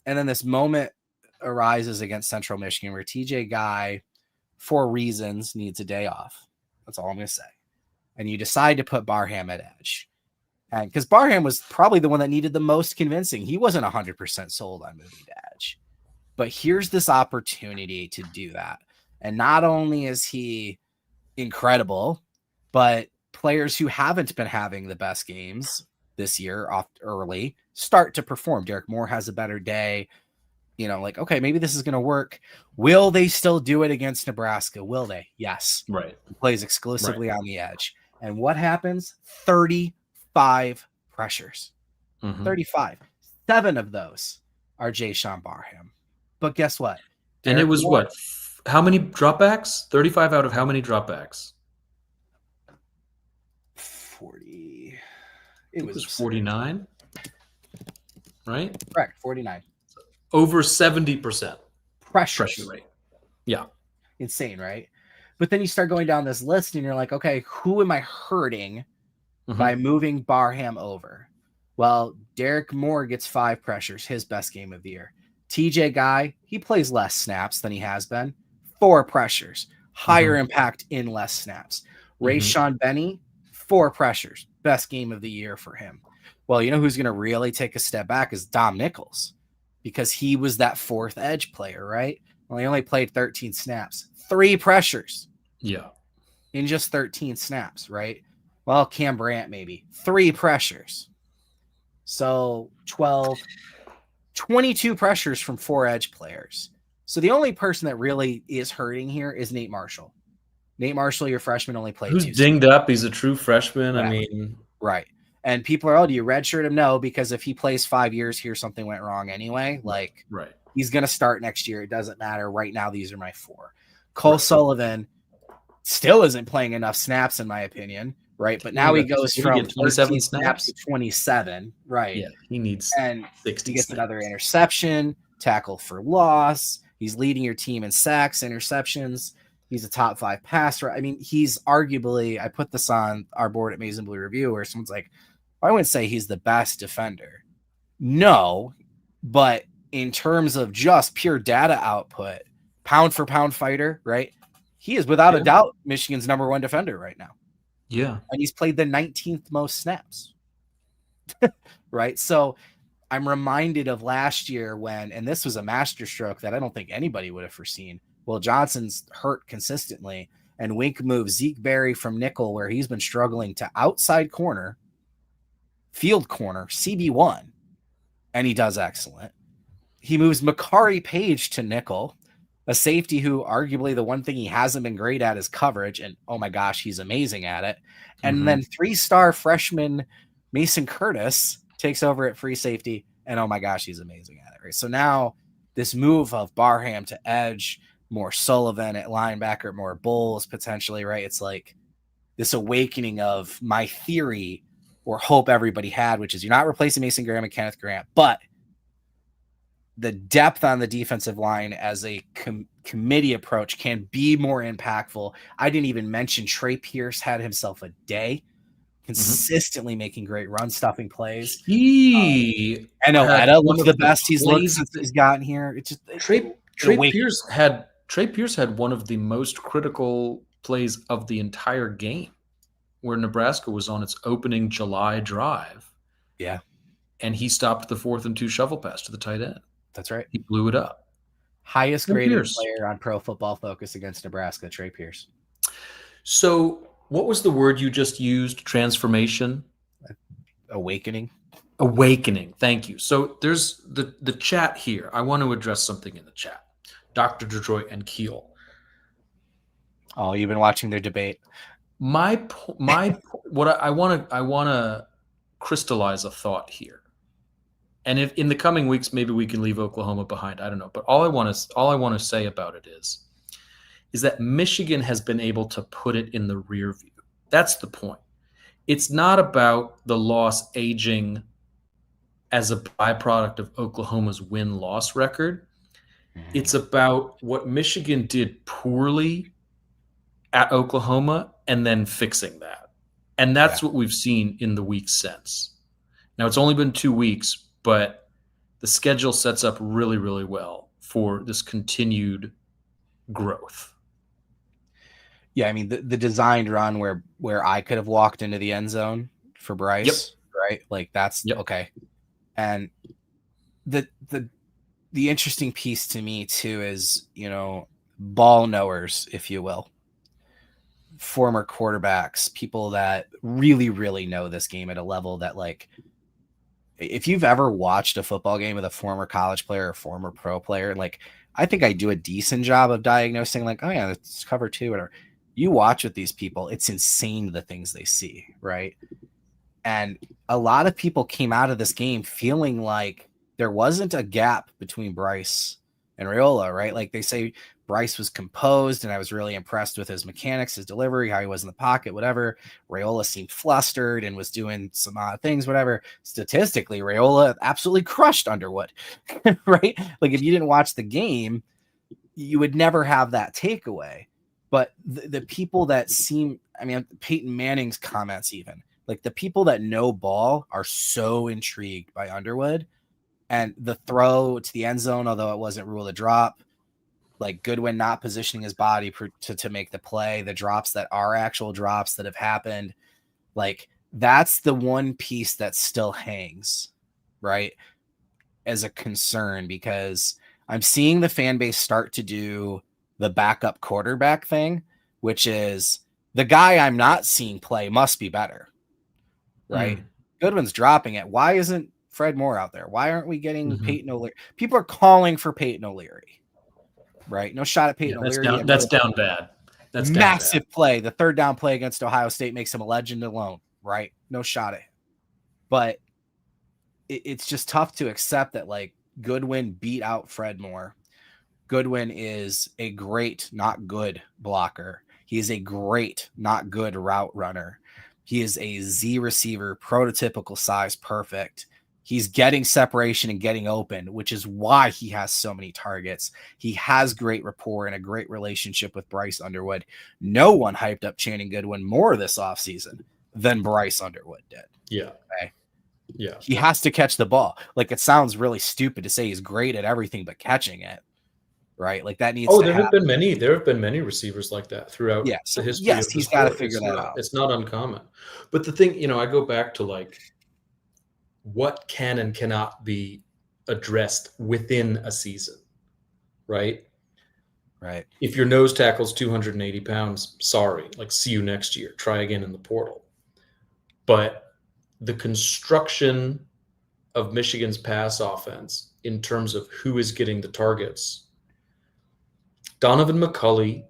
And then this moment arises against Central Michigan where TJ Guy, for reasons, needs a day off. That's all I'm going to say. And you decide to put Barham at edge. And because Barham was probably the one that needed the most convincing. He wasn't 100% sold on moving to edge. But here's this opportunity to do that. And not only is he incredible, but players who haven't been having the best games this year off early start to perform. Derek Moore has a better day. You know, like, okay, maybe this is going to work. Will they still do it against Nebraska? Will they? Yes. Right. He plays exclusively on the edge. And what happens? 35 pressures. 35. 7 of those are Jayshon Barham. But guess what? And it was what? How many dropbacks? 35 out of how many dropbacks? 40. It was 49, right? Correct, 49. Over 70% pressure rate. Yeah. Insane, right? But then you start going down this list and you're like, okay, who am I hurting by moving Barham over? Well, Derek Moore gets 5 pressures, his best game of the year. TJ Guy, he plays less snaps than he has been. 4 pressures, higher impact in less snaps. Rayshawn Benny, 4 pressures, best game of the year for him. Well, you know who's going to really take a step back is Dom Nichols, because he was that 4th edge player, right? Well, he only played 13 snaps, 3 pressures. Yeah. In just 13 snaps, right? Well, Cam Brandt, maybe 3 pressures. So 12, 22 pressures from 4 edge players. So the only person that really is hurting here is Nate Marshall. Nate Marshall, your freshman, only played 2 Who's dinged up? He's a true freshman. I mean, right. And people are, do you redshirt him? No, because if he plays 5 years here, something went wrong anyway. Like, he's going to start next year. It doesn't matter. Right now, these are my 4. Cole Sullivan still isn't playing enough snaps, in my opinion. Right. But now he goes from 27 snaps to 27. Right. Yeah. He needs 60 he gets another interception, tackle for loss. He's leading your team in sacks, interceptions. He's a top 5 passer. I mean, he's arguably, I put this on our board at Maize and Blue Review where someone's like, I wouldn't say he's the best defender. No, but in terms of just pure data output, pound for pound fighter, right? He is without a doubt Michigan's number 1 defender right now. Yeah. And he's played the 19th most snaps. Right. So I'm reminded of last year when, and this was a masterstroke that I don't think anybody would have foreseen. Will Johnson's hurt consistently, and Wink moves Zeke Berry from nickel, where he's been struggling, to outside corner, field corner, CB1, and he does excellent. He moves Makari Page to nickel, a safety who arguably the one thing he hasn't been great at is coverage, and oh my gosh, he's amazing at it. And then 3-star freshman Mason Curtis takes over at free safety, and oh my gosh, he's amazing at it. Right? So now this move of Barham to edge, more Sullivan at linebacker, more Bowles potentially, right? It's like this awakening of my theory or hope everybody had, which is you're not replacing Mason Graham and Kenneth Grant, but the depth on the defensive line as a committee approach can be more impactful. I didn't even mention Trey Pierce had himself a day, consistently making great run stuffing plays. I know Etta looked the best he's looked since he's gotten here. It's just Trey Pierce had one of the most critical plays of the entire game, where Nebraska was on its opening July drive. Yeah. and he stopped the 4th and 2 shovel pass to the tight end. That's right. He blew it up. Highest graded player on Pro Football Focus against Nebraska, Trey Pierce. So what was the word you just used? Transformation? Awakening. Awakening. Thank you. So there's the chat here. I want to address something in the chat. Dr. Detroit and Keel. Oh, you've been watching their debate. What I want to crystallize a thought here. And if in the coming weeks, maybe we can leave Oklahoma behind. I don't know. But all I want to say about it is that Michigan has been able to put it in the rear view. That's the point. It's not about the loss aging as a byproduct of Oklahoma's win-loss record. It's about what Michigan did poorly at Oklahoma and then fixing that. And that's what we've seen in the weeks since. Now, it's only been 2 weeks, but the schedule sets up really, really well for this continued growth. Yeah, I mean, the designed run where I could have walked into the end zone for Bryce, right? Like that's okay. And the interesting piece to me too is, ball knowers, if you will, former quarterbacks, people that really, really know this game at a level that, like, if you've ever watched a football game with a former college player or former pro player, like, I think I do a decent job of diagnosing, like, oh yeah, it's cover 2, whatever. You watch with these people, it's insane the things they see, right? And a lot of people came out of this game feeling like there wasn't a gap between Bryce and Raiola, right? Like, they say Bryce was composed, and I was really impressed with his mechanics, his delivery, how he was in the pocket, whatever. Raiola seemed flustered and was doing some odd things, whatever. Statistically, Raiola absolutely crushed Underwood, right? Like, if you didn't watch the game, you would never have that takeaway. But the people that seem, I mean, Peyton Manning's comments even, like, the people that know ball are so intrigued by Underwood, and the throw to the end zone, although it wasn't ruled a drop, like Goodwin not positioning his body to make the play, the drops that are actual drops that have happened, like, that's the one piece that still hangs, right, as a concern, because I'm seeing the fan base start to do the backup quarterback thing, which is the guy I'm not seeing play must be better, right? Goodwin's dropping it. Why isn't Fred Moore out there? Why aren't we getting Peyton O'Leary? People are calling for Peyton O'Leary, right? No shot at Peyton O'Leary. That's down bad. That's massive play. The third down play against Ohio State makes him a legend alone, right? No shot at him. But it's just tough to accept that, like, Goodwin beat out Fred Moore. Goodwin is a great, not good blocker. He is a great, not good route runner. He is a Z receiver, prototypical size, perfect. He's getting separation and getting open, which is why he has so many targets. He has great rapport and a great relationship with Bryce Underwood. No one hyped up Channing Goodwin more this offseason than Bryce Underwood did. Yeah. Okay? Yeah. He has to catch the ball. Like, it sounds really stupid to say he's great at everything but catching it. Right, like that needs. There have been many receivers like that throughout the history. Yes, he's got to figure that out. It's not uncommon. But the thing, I go back to, like, what can and cannot be addressed within a season, right? Right. If your nose tackle's 280 pounds, sorry, like, see you next year. Try again in the portal. But the construction of Michigan's pass offense in terms of who is getting the targets. Donovan McCulley,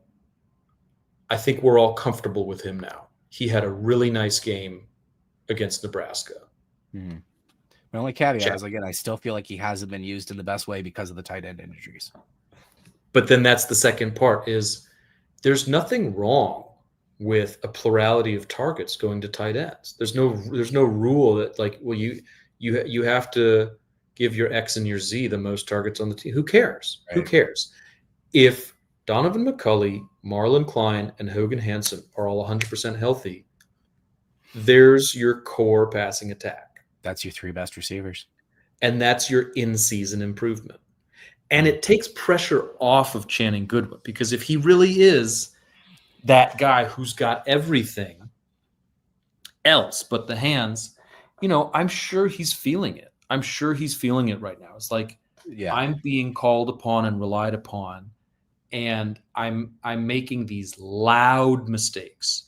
I think we're all comfortable with him now. He had a really nice game against Nebraska. My only caveat is, again, I still feel like he hasn't been used in the best way because of the tight end injuries. But then that's the second part, is there's nothing wrong with a plurality of targets going to tight ends. There's no rule that, like, well, you have to give your X and your Z the most targets on the team. Who cares? Right. Who cares? If Donovan McCulley, Marlon Klein, and Hogan Hansen are all 100% healthy, there's your core passing attack. That's your 3 best receivers. And that's your in-season improvement. And it takes pressure off of Channing Goodwin, because if he really is that guy who's got everything else but the hands, I'm sure he's feeling it. I'm sure he's feeling it right now. It's like Yeah. I'm being called upon and relied upon, and I'm making these loud mistakes.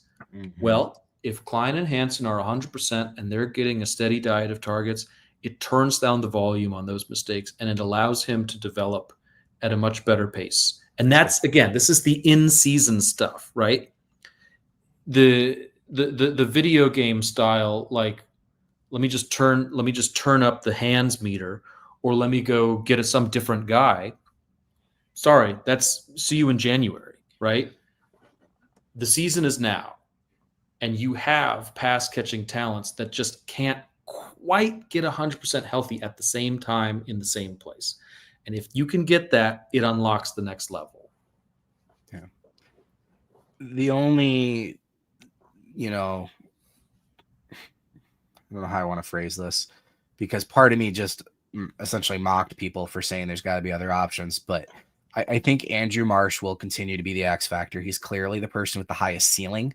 Well, if Klein and Hansen are 100% and they're getting a steady diet of targets, it turns down the volume on those mistakes and it allows him to develop at a much better pace. And that's, again, this is the in-season stuff, right? The video game style, like, let me just turn up the hands meter, or let me go get some different guy. Sorry, that's see you in January, right? The season is now. And you have pass catching talents that just can't quite get 100% healthy at the same time in the same place. And if you can get that, it unlocks the next level. Yeah. The only, I don't know how I want to phrase this, because part of me just essentially mocked people for saying there's got to be other options. But I think Andrew Marsh will continue to be the X factor. He's clearly the person with the highest ceiling.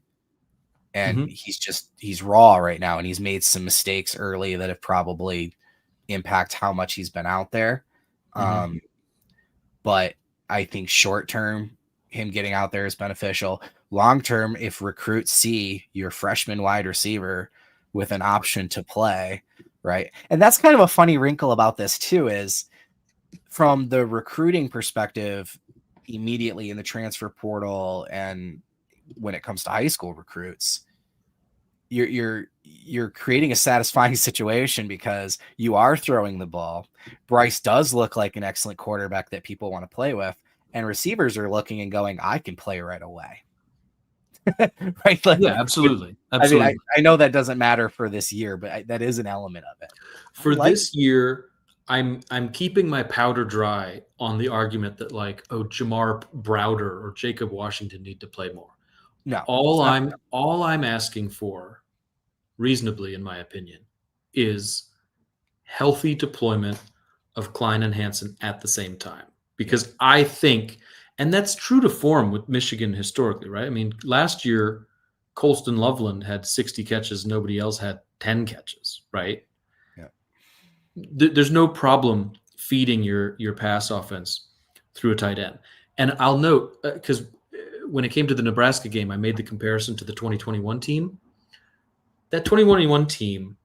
And he's raw right now, and he's made some mistakes early that have probably impact how much he's been out there. But I think short term, him getting out there is beneficial. Long term, if recruits see your freshman wide receiver with an option to play, right? And that's kind of a funny wrinkle about this too, is from the recruiting perspective, immediately in the transfer portal and when it comes to high school recruits, you're creating a satisfying situation because you are throwing the ball. Bryce does look like an excellent quarterback that people want to play with, and receivers are looking and going, I can play right away. Right? Like, yeah, absolutely. I mean, I know that doesn't matter for this year, but that is an element of it. For this year, I'm keeping my powder dry on the argument that, like, oh, Jamar Browder or Jacob Washington need to play more. No, all I'm asking for, reasonably, in my opinion, is healthy deployment of Klein and Hansen at the same time. Because I think, and that's true to form with Michigan historically, right? I mean, last year, Costen Loveland had 60 catches. Nobody else had 10 catches, right? Yeah. There's no problem feeding your pass offense through a tight end. And I'll note, because when it came to the Nebraska game, I made the comparison to the 2021 team. That 2021 team,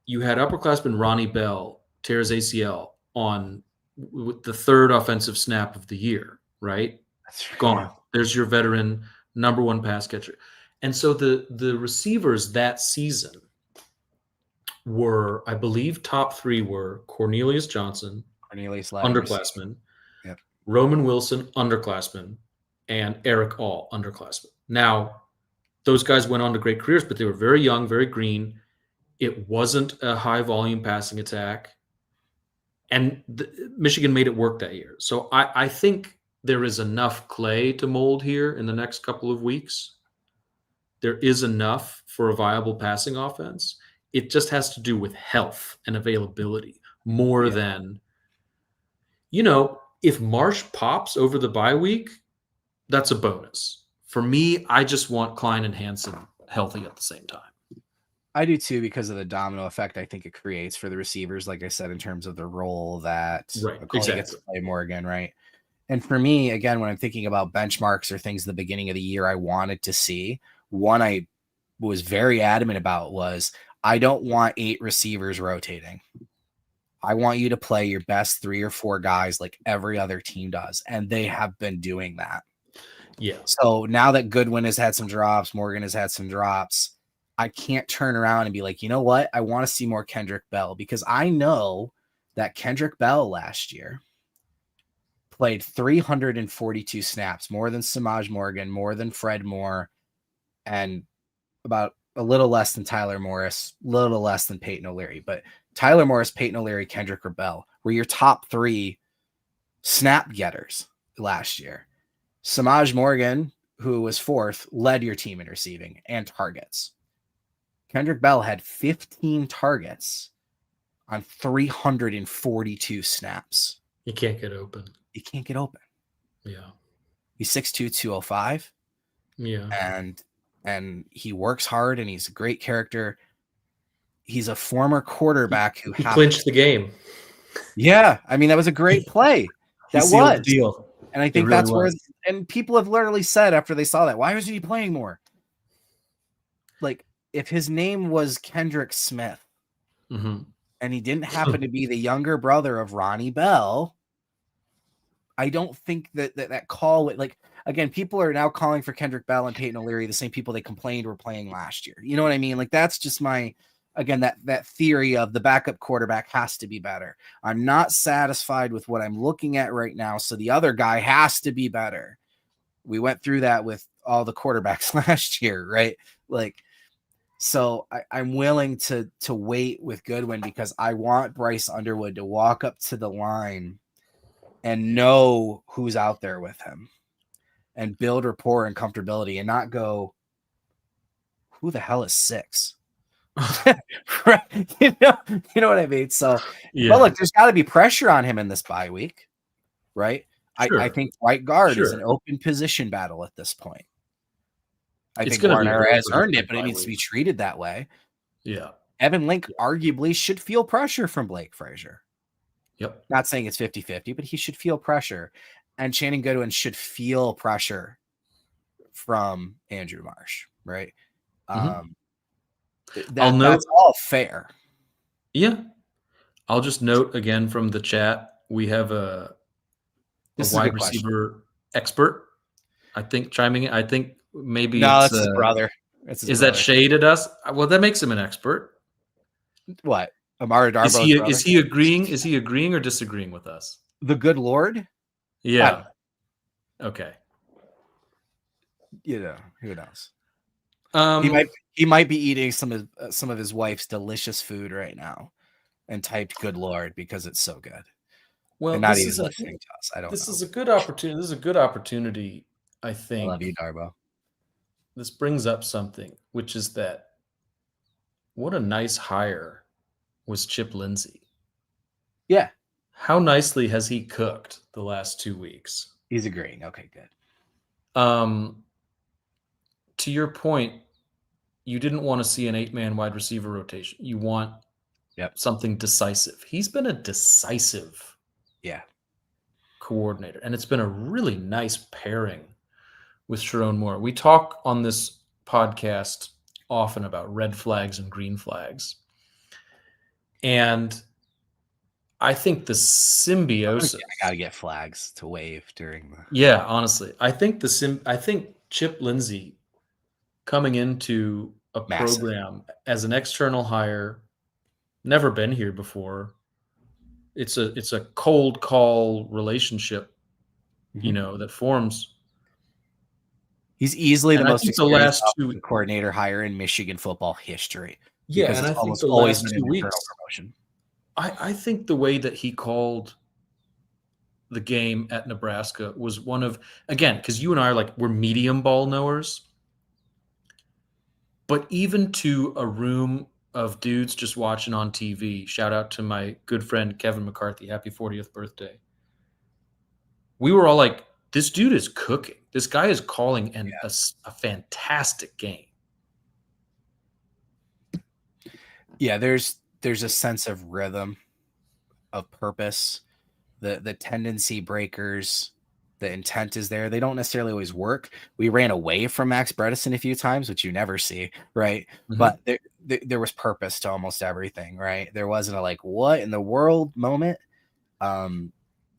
you had upperclassman Ronnie Bell tear his ACL on with the third offensive snap of the year, right? That's right. Gone. There's your veteran number one pass catcher. And so the receivers that season were, I believe, top three were Cornelius Johnson, underclassman, Roman Wilson, underclassman, and Eric All, underclassman. Now, those guys went on to great careers, but they were very young, very green. It wasn't a high volume passing attack. And Michigan made it work that year. So I think there is enough clay to mold here in the next couple of weeks. There is enough for a viable passing offense. It just has to do with health and availability more than, if Marsh pops over the bye week, that's a bonus. For me, I just want Klein and Hansen healthy at the same time. I do too, because of the domino effect I think it creates for the receivers, like I said, in terms of the role that exactly. gets to play more again, right? And for me, again, when I'm thinking about benchmarks or things at the beginning of the year I wanted to see, one I was very adamant about was I don't want 8 receivers rotating. I want you to play your best 3 or 4 guys like every other team does, and they have been doing that. Yeah. So now that Goodwin has had some drops, Morgan has had some drops, I can't turn around and be like, you know what? I want to see more Kendrick Bell, because I know that Kendrick Bell last year played 342 snaps, more than Samaj Morgan, more than Fred Moore, and about a little less than Tyler Morris, a little less than Peyton O'Leary. But Tyler Morris, Peyton O'Leary, Kendrick Bell were your top 3 snap getters last year. Samaj Morgan, who was 4th, led your team in receiving and targets. Kendrick Bell had 15 targets on 342 snaps. You can't get open. He can't get open. Yeah. He's 6'2", 205. Yeah. And he works hard, and he's a great character. he's a former quarterback who He clinched the game. Yeah, I mean, that was a great play. He sealed the deal. And I think that's where, and people have literally said after they saw that, why isn't he playing more? Like, if his name was Kendrick Smith and he didn't happen to be the younger brother of Ronnie Bell, I don't think that call, like, again, people are now calling for Kendrick Bell and Peyton O'Leary, the same people they complained were playing last year. You know what I mean? Like, that's just again, that theory of the backup quarterback has to be better. I'm not satisfied with what I'm looking at right now, so the other guy has to be better. We went through that with all the quarterbacks last year, right? Like, so I'm willing to wait with Goodwin because I want Bryce Underwood to walk up to the line and know who's out there with him and build rapport and comfortability and not go, who the hell is 6? Right. You know what I mean? So, but look, there's got to be pressure on him in this bye week, right? Sure. I think right guard is an open position battle at this point. I think Warner has earned it, but it needs to be treated that way. Yeah. Evan Link arguably should feel pressure from Blake Frazier. Yep. Not saying it's 50-50, but he should feel pressure. And Channing Goodwin should feel pressure from Andrew Marsh, right? That's all fair. Yeah. I'll just note again from the chat, we have a wide receiver expert, I think, chiming in. I think maybe it's his brother. Is that shade at us? Well, that makes him an expert. What? Amara Darbo's brother? Is he agreeing? Is he agreeing or disagreeing with us? The good Lord? Yeah. Okay. Who knows? He might be eating some of his wife's delicious food right now, and typed "Good Lord" because it's so good. Well, and not even listening to us. I don't know. This is a good opportunity. This is a good opportunity. I think. I love you, Darbo. This brings up something, which is that what a nice hire was Chip Lindsey. Yeah. How nicely has he cooked the last 2 weeks? He's agreeing. Okay, good. To your point, you didn't want to see an 8-man wide receiver rotation. You want something decisive. He's been a decisive coordinator, and it's been a really nice pairing with Sharon Moore. We talk on this podcast often about red flags and green flags. And I think the symbiosis. I got to get flags to wave during the. Yeah, honestly. I think Chip Lindsey coming into a program as an external hire, never been here before. It's a cold call relationship, that forms. He's easily the most experienced coordinator hire in Michigan football history. Yeah, and I think the last 2 weeks, I think the way that he called the game at Nebraska was one of, again, because you and I we're medium ball knowers, but even to a room of dudes just watching on TV, shout out to my good friend Kevin McCarthy, happy 40th birthday. We were all like, this dude is cooking. This guy is calling a fantastic game. Yeah, there's a sense of rhythm, of purpose, the tendency breakers, the intent is there. They don't necessarily always work. We ran away from Max Bredesen a few times, which you never see, right? Mm-hmm. But there was purpose to almost everything, right? There wasn't a what in the world moment.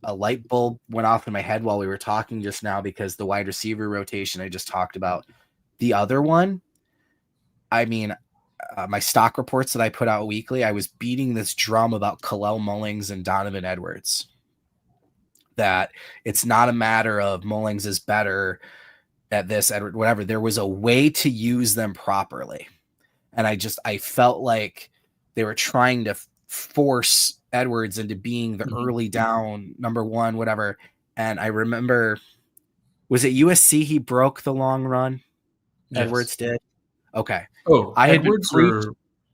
A light bulb went off in my head while we were talking just now because the wide receiver rotation I just talked about. The other one, I mean, my stock reports that I put out weekly, I was beating this drum about Kalel Mullings and Donovan Edwards. That it's not a matter of Mullings is better at this, Edward, whatever. There was a way to use them properly. And I felt like they were trying to force Edwards into being the early down number one, whatever. And I remember, was it USC he broke the long run? Yes. Edwards did. Okay. Oh,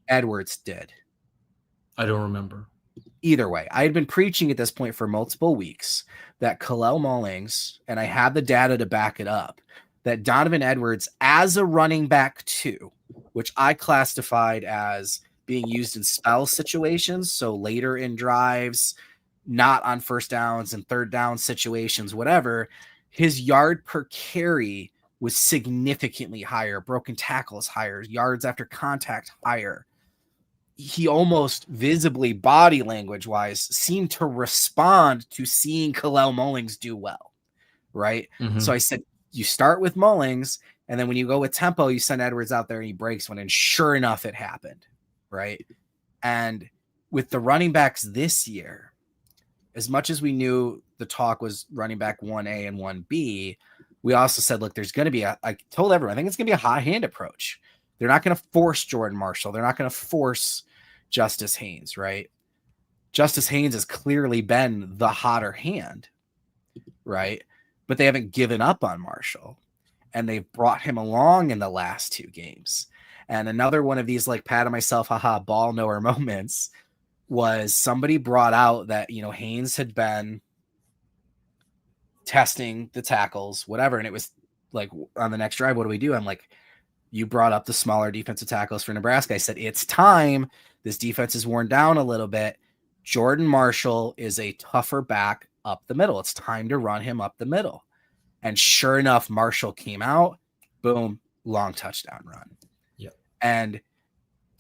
Edwards did. I don't remember. Either way, I had been preaching at this point for multiple weeks that Kalel Mullings, and I had the data to back it up, that Donovan Edwards as a running back 2, which I classified as being used in spell situations. So later in drives, not on first downs and third down situations, whatever, his yard per carry was significantly higher. Broken tackles higher, yards after contact higher. He almost visibly, body language wise, seemed to respond to seeing Kalel Mullings do well. Right. Mm-hmm. So I said, you start with Mullings, and then when you go with tempo, you send Edwards out there and he breaks one. And sure enough, it happened. Right. And with the running backs this year, as much as we knew the talk was running back 1A and 1B, we also said, look, there's going to be I told everyone, I think it's going to be a high hand approach. They're not going to force Jordan Marshall. They're not going to force Justice Haynes, right? Justice Haynes has clearly been the hotter hand, right? But they haven't given up on Marshall, and they've brought him along in the last 2 games. And another one of these like pat on myself, haha, ball knower moments was somebody brought out that, Haynes had been testing the tackles, whatever. And it was like on the next drive, what do we do? I'm like, you brought up the smaller defensive tackles for Nebraska. I said, it's time. This defense is worn down a little bit. Jordan Marshall is a tougher back up the middle. It's time to run him up the middle. And sure enough, Marshall came out, boom, long touchdown run. Yep. And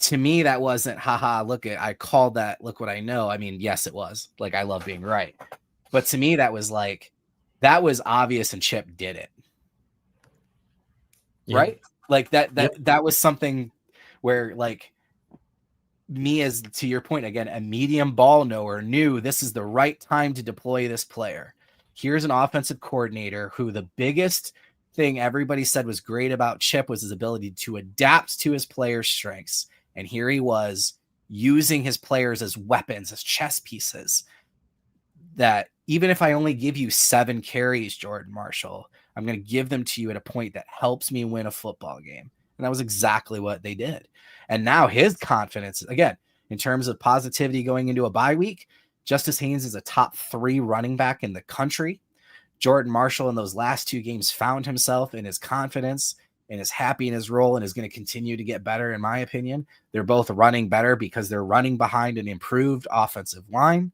to me, that wasn't, haha, I called that, look what I know. I mean, yes, it was. Like, I love being right. But to me, that was obvious, and Chip did it. Yep. Right? Like that was something where, like, me, as to your point, again, a medium ball knower, knew this is the right time to deploy this player. Here's an offensive coordinator who the biggest thing everybody said was great about Chip was his ability to adapt to his players' strengths. And here he was using his players as weapons, as chess pieces, that even if I only give you 7 carries, Jordan Marshall, I'm going to give them to you at a point that helps me win a football game. And that was exactly what they did. And now his confidence, again, in terms of positivity going into a bye week, Justice Haynes is a top 3 running back in the country. Jordan Marshall in those last 2 games found himself in his confidence and is happy in his role and is going to continue to get better, in my opinion. They're both running better because they're running behind an improved offensive line.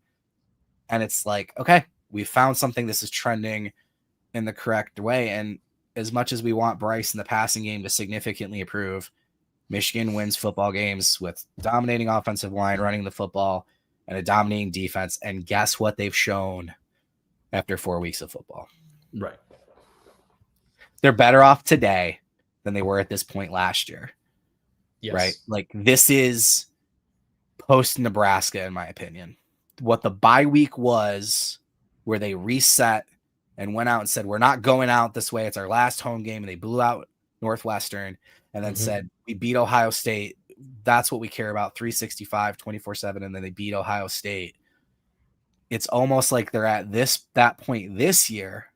And it's like, okay, we found something. This is trending in the correct way. And as much as we want Bryce in the passing game to significantly improve, Michigan wins football games with dominating offensive line, running the football, and a dominating defense. And guess what they've shown after 4 weeks of football? Right. They're better off today than they were at this point last year. Yes. Right? Like, this is post Nebraska, in my opinion. What the bye week was, where they reset and went out and said, we're not going out this way. It's our last home game. And they blew out Northwestern and then said, we beat Ohio State. That's what we care about. 365, 24/7. And then they beat Ohio State. It's almost like they're at that point this year,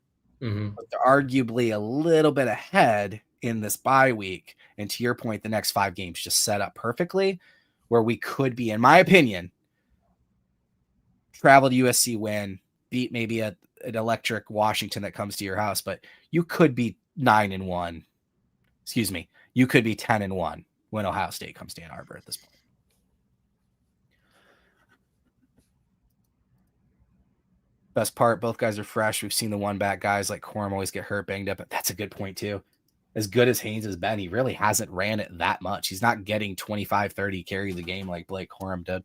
but they're arguably a little bit ahead in this bye week. And to your point, the next 5 games just set up perfectly where we could be, in my opinion, travel to USC, win, beat maybe an electric Washington that comes to your house, but you could be 9-1. Excuse me. You could be 10-1 when Ohio State comes to Ann Arbor at this point. Best part, both guys are fresh. We've seen the one back guys like Corum always get hurt, banged up, but that's a good point too. As good as Haynes has been, he really hasn't ran it that much. He's not getting 25, 30 carries a game like Blake Corum did.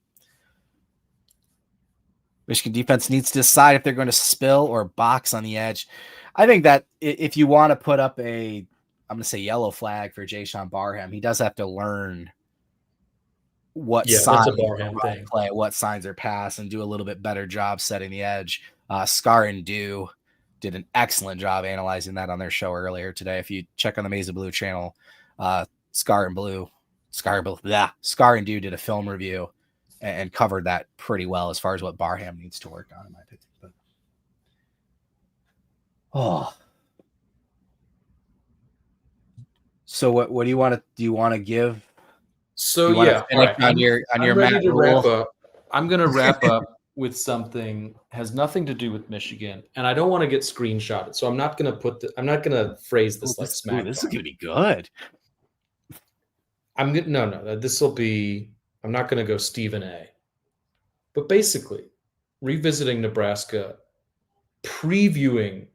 Michigan defense needs to decide if they're going to spill or box on the edge. I think that if you want to put up I'm going to say yellow flag for Jayshawn Barham, he does have to learn what signs are play, what signs are pass, and do a little bit better job setting the edge. Scar and Dew did an excellent job analyzing that on their show earlier today. If you check on the Maize Blue channel, Scar and Dew did a film review and covered that pretty well as far as what Barham needs to work on, in my opinion. But, so what do you want to give? So yeah, right. on your ready to wrap up. I'm going to wrap up with something has nothing to do with Michigan, and I don't want to get screenshotted, so I'm not going to phrase this smack. This is going to be good. No. This will be I'm not going to go Stephen A. But basically, revisiting Nebraska, previewing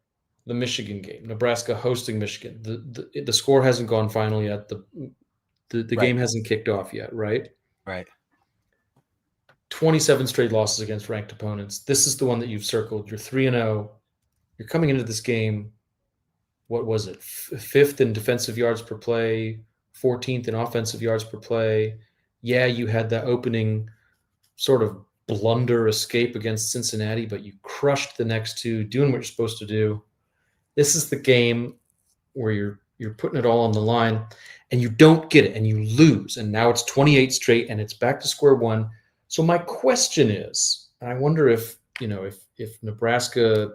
the Michigan game, Nebraska hosting Michigan. The score hasn't gone final yet. The game hasn't kicked off yet, right? Right. 27 straight losses against ranked opponents. This is the one that you've circled. You're 3-0. You're coming into this game, what was it? Fifth in defensive yards per play, 14th in offensive yards per play. Yeah, you had that opening sort of blunder escape against Cincinnati, but you crushed the next two, doing what you're supposed to do. This is the game where you're putting it all on the line, and you don't get it, and you lose. And now it's 28 straight, and it's back to square one. So my question is, and I wonder if Nebraska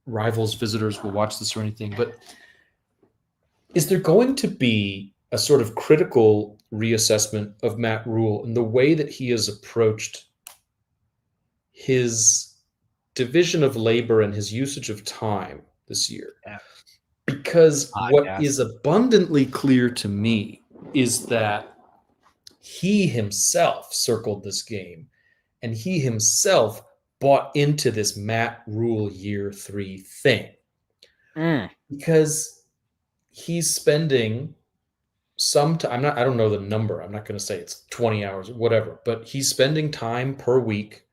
rivals, visitors will watch this or anything, but is there going to be a sort of critical reassessment of Matt Rule and the way that he has approached his division of labor and his usage of time this year? Yeah. Because what is abundantly clear to me is that he himself circled this game, and he himself bought into this Matt Rule year 3 thing. Because he's spending some time, I don't know the number. I'm not going to say it's 20 hours or whatever, but he's spending time per week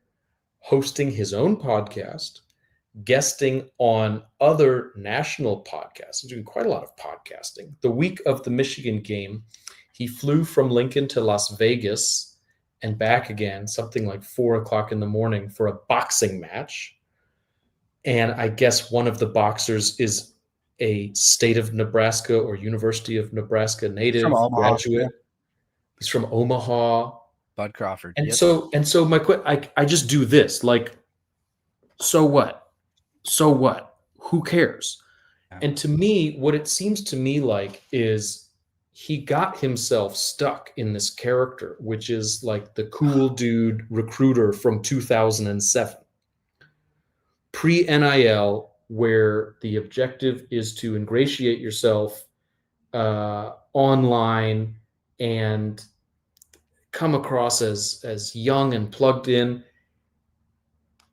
hosting his own podcast, guesting on other national podcasts. He's doing quite a lot of podcasting. The week of the Michigan game, he flew from Lincoln to Las Vegas and back again, something like 4:00 in the morning for a boxing match. And I guess one of the boxers is a state of Nebraska or University of Nebraska native graduate. Yeah. He's from Omaha. Bud Crawford. And so I just do this. Like, so what? So what? Who cares? Yeah. And to me, what it seems to me like is he got himself stuck in this character, which is like the cool dude recruiter from 2007. Pre-NIL, where the objective is to ingratiate yourself online and come across as young and plugged in.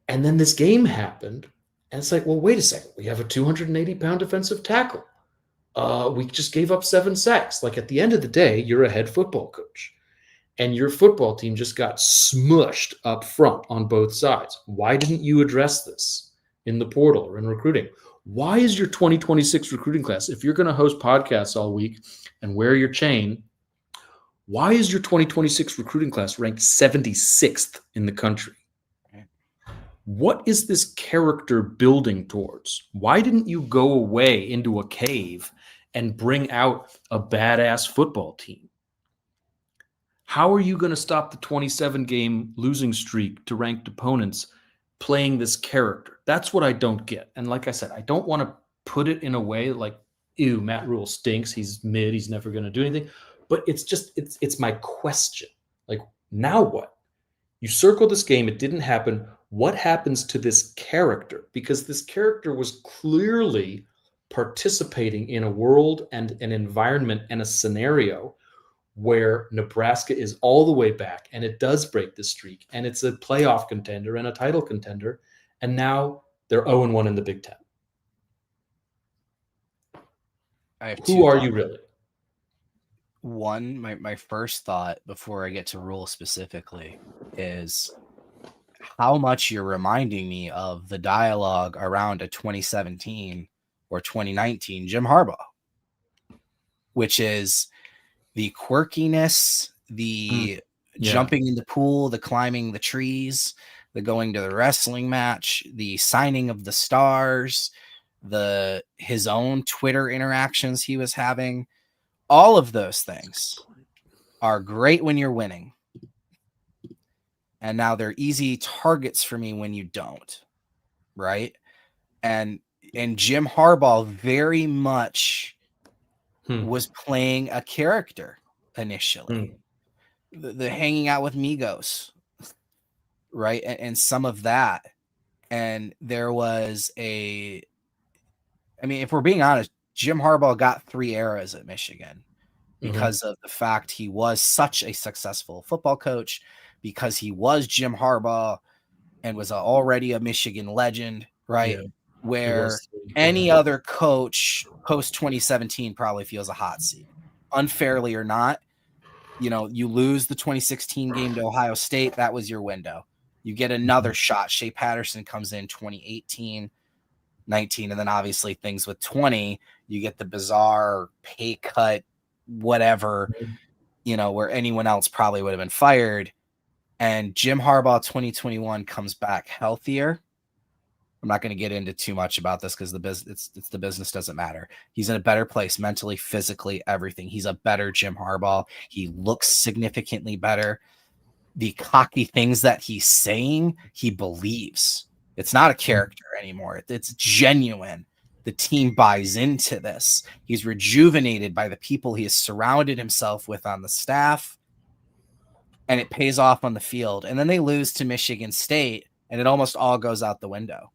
And then this game happened, and it's like, well, wait a second. We have a 280-pound defensive tackle. We just gave up 7 sacks. Like, at the end of the day, you're a head football coach, and your football team just got smushed up front on both sides. Why didn't you address this in the portal or in recruiting? Why is your 2026 recruiting class, if you're going to host podcasts all week and wear your chain, why is your 2026 recruiting class ranked 76th in the country? What is this character building towards? Why didn't you go away into a cave and bring out a badass football team? How are you going to stop the 27-game losing streak to ranked opponents playing this character? That's what I don't get. And like I said, I don't want to put it in a way like, ew, Matt Rule stinks. He's mid. He's never going to do anything. But it's just, it's my question. Like, now what? You circle this game. It didn't happen. What happens to this character? Because this character was clearly participating in a world and an environment and a scenario where Nebraska is all the way back, and it does break the streak, and it's a playoff contender and a title contender, and now they're 0-1 in the Big Ten. Who are you really? One, my first thought before I get to Rule specifically is how much you're reminding me of the dialogue around a 2017 or 2019 Jim Harbaugh, which is the quirkiness, the jumping in the pool, the climbing the trees, the going to the wrestling match, the signing of the stars, his own Twitter interactions he was having. All of those things are great when you're winning. And now they're easy targets for me when you don't. Right? And Jim Harbaugh very much was playing a character initially. The hanging out with Migos, right? And some of that. And there was if we're being honest, Jim Harbaugh got 3 eras at Michigan. because of the fact he was such a successful football coach, because he was Jim Harbaugh and was already a Michigan legend, right? Yeah, where any other coach post 2017 probably feels a hot seat, unfairly or not. You lose the 2016 game to Ohio State. That was your window. You get another shot. Shea Patterson comes in 2018, 19, and then obviously things with 20, you get the bizarre pay cut, whatever, where anyone else probably would have been fired. And Jim Harbaugh 2021 comes back healthier. I'm not going to get into too much about this because the business doesn't matter. He's in a better place mentally, physically, everything. He's a better Jim Harbaugh. He looks significantly better. The cocky things that he's saying, he believes. It's not a character anymore. It's genuine. The team buys into this. He's rejuvenated by the people he has surrounded himself with on the staff, and it pays off on the field. And then they lose to Michigan State, and it almost all goes out the window.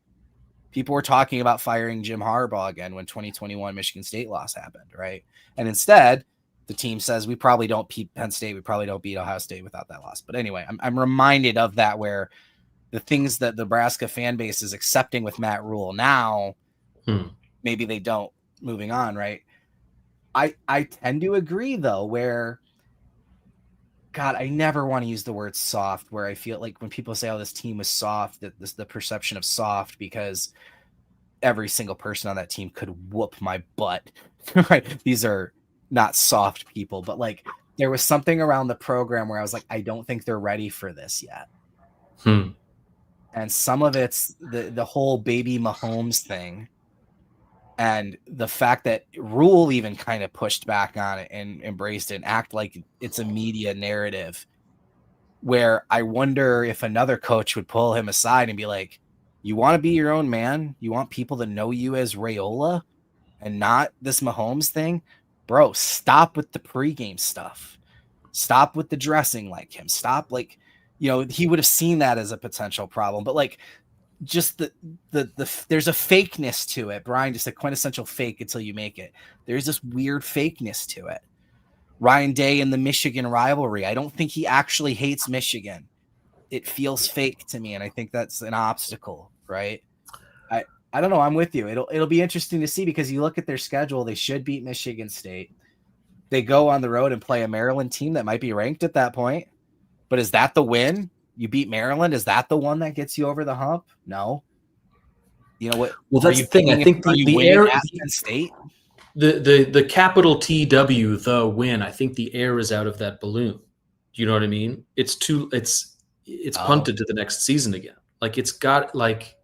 People were talking about firing Jim Harbaugh again when 2021 Michigan State loss happened, right? And instead, the team says, we probably don't beat Penn State. We probably don't beat Ohio State without that loss. But anyway, I'm reminded of that, where the things that the Nebraska fan base is accepting with Matt Rule now, maybe they don't moving on, right? I tend to agree, though, where, God, I never want to use the word soft, where I feel like when people say, oh, this team was soft, that this the perception of soft, because every single person on that team could whoop my butt, right? These are not soft people, but like there was something around the program where I was like, I don't think they're ready for this yet. And some of it's the whole baby Mahomes thing. And the fact that Rule even kind of pushed back on it and embraced it and act like it's a media narrative, where I wonder if another coach would pull him aside and be like, you want to be your own man? You want people to know you as Raiola and not this Mahomes thing? Bro, stop with the pregame stuff. Stop with the dressing like him. Stop, like, he would have seen that as a potential problem. But like, just the there's a fakeness to it, Brian, just a quintessential fake until you make it. There's this weird fakeness to it. Ryan Day and the Michigan rivalry, I don't think he actually hates Michigan. It feels fake to me, and I think that's an obstacle, right? I don't know. I'm with you. It'll be interesting to see, because you look at their schedule, they should beat Michigan State. They go on the road and play a Maryland team that might be ranked at that point. But is that the win? You beat Maryland. Is that the one that gets you over the hump? No. You know what? Well, that's the thing. I think the air at Penn State. The capital TW, the win. I think the air is out of that balloon. You know what I mean? It's punted to the next season again. Like, it's got, like,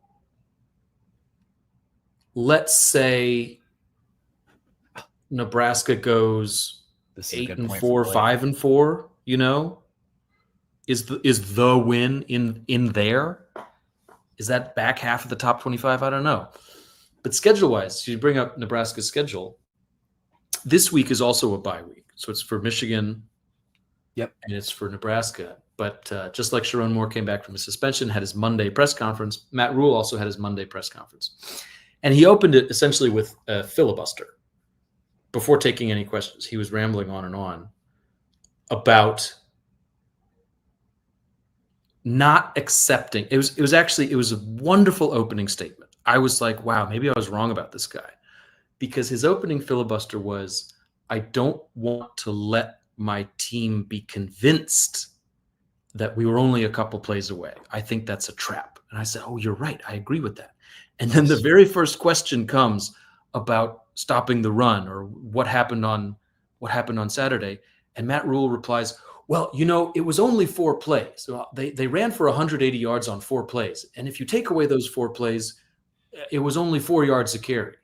let's say Nebraska goes 8-4, 5-4. Is the win in there? Is that back half of the top 25? I don't know. But schedule-wise, you bring up Nebraska's schedule. This week is also a bye week. So it's for Michigan. Yep. And it's for Nebraska. But just like Sharon Moore came back from his suspension, had his Monday press conference, Matt Rule also had his Monday press conference. And he opened it essentially with a filibuster. Before taking any questions, he was rambling on and on about not accepting. It was a wonderful opening statement. I was like, wow, maybe I was wrong about this guy, because his opening filibuster was, I don't want to let my team be convinced that we were only a couple plays away. I think that's a trap. And I said, oh, you're right. I agree with that. And then the very first question comes about stopping the run, or what happened on Saturday. And Matt Rule replies, well, it was only 4 plays. So they ran for 180 yards on 4 plays. And if you take away those 4 plays, it was only 4 yards a carry.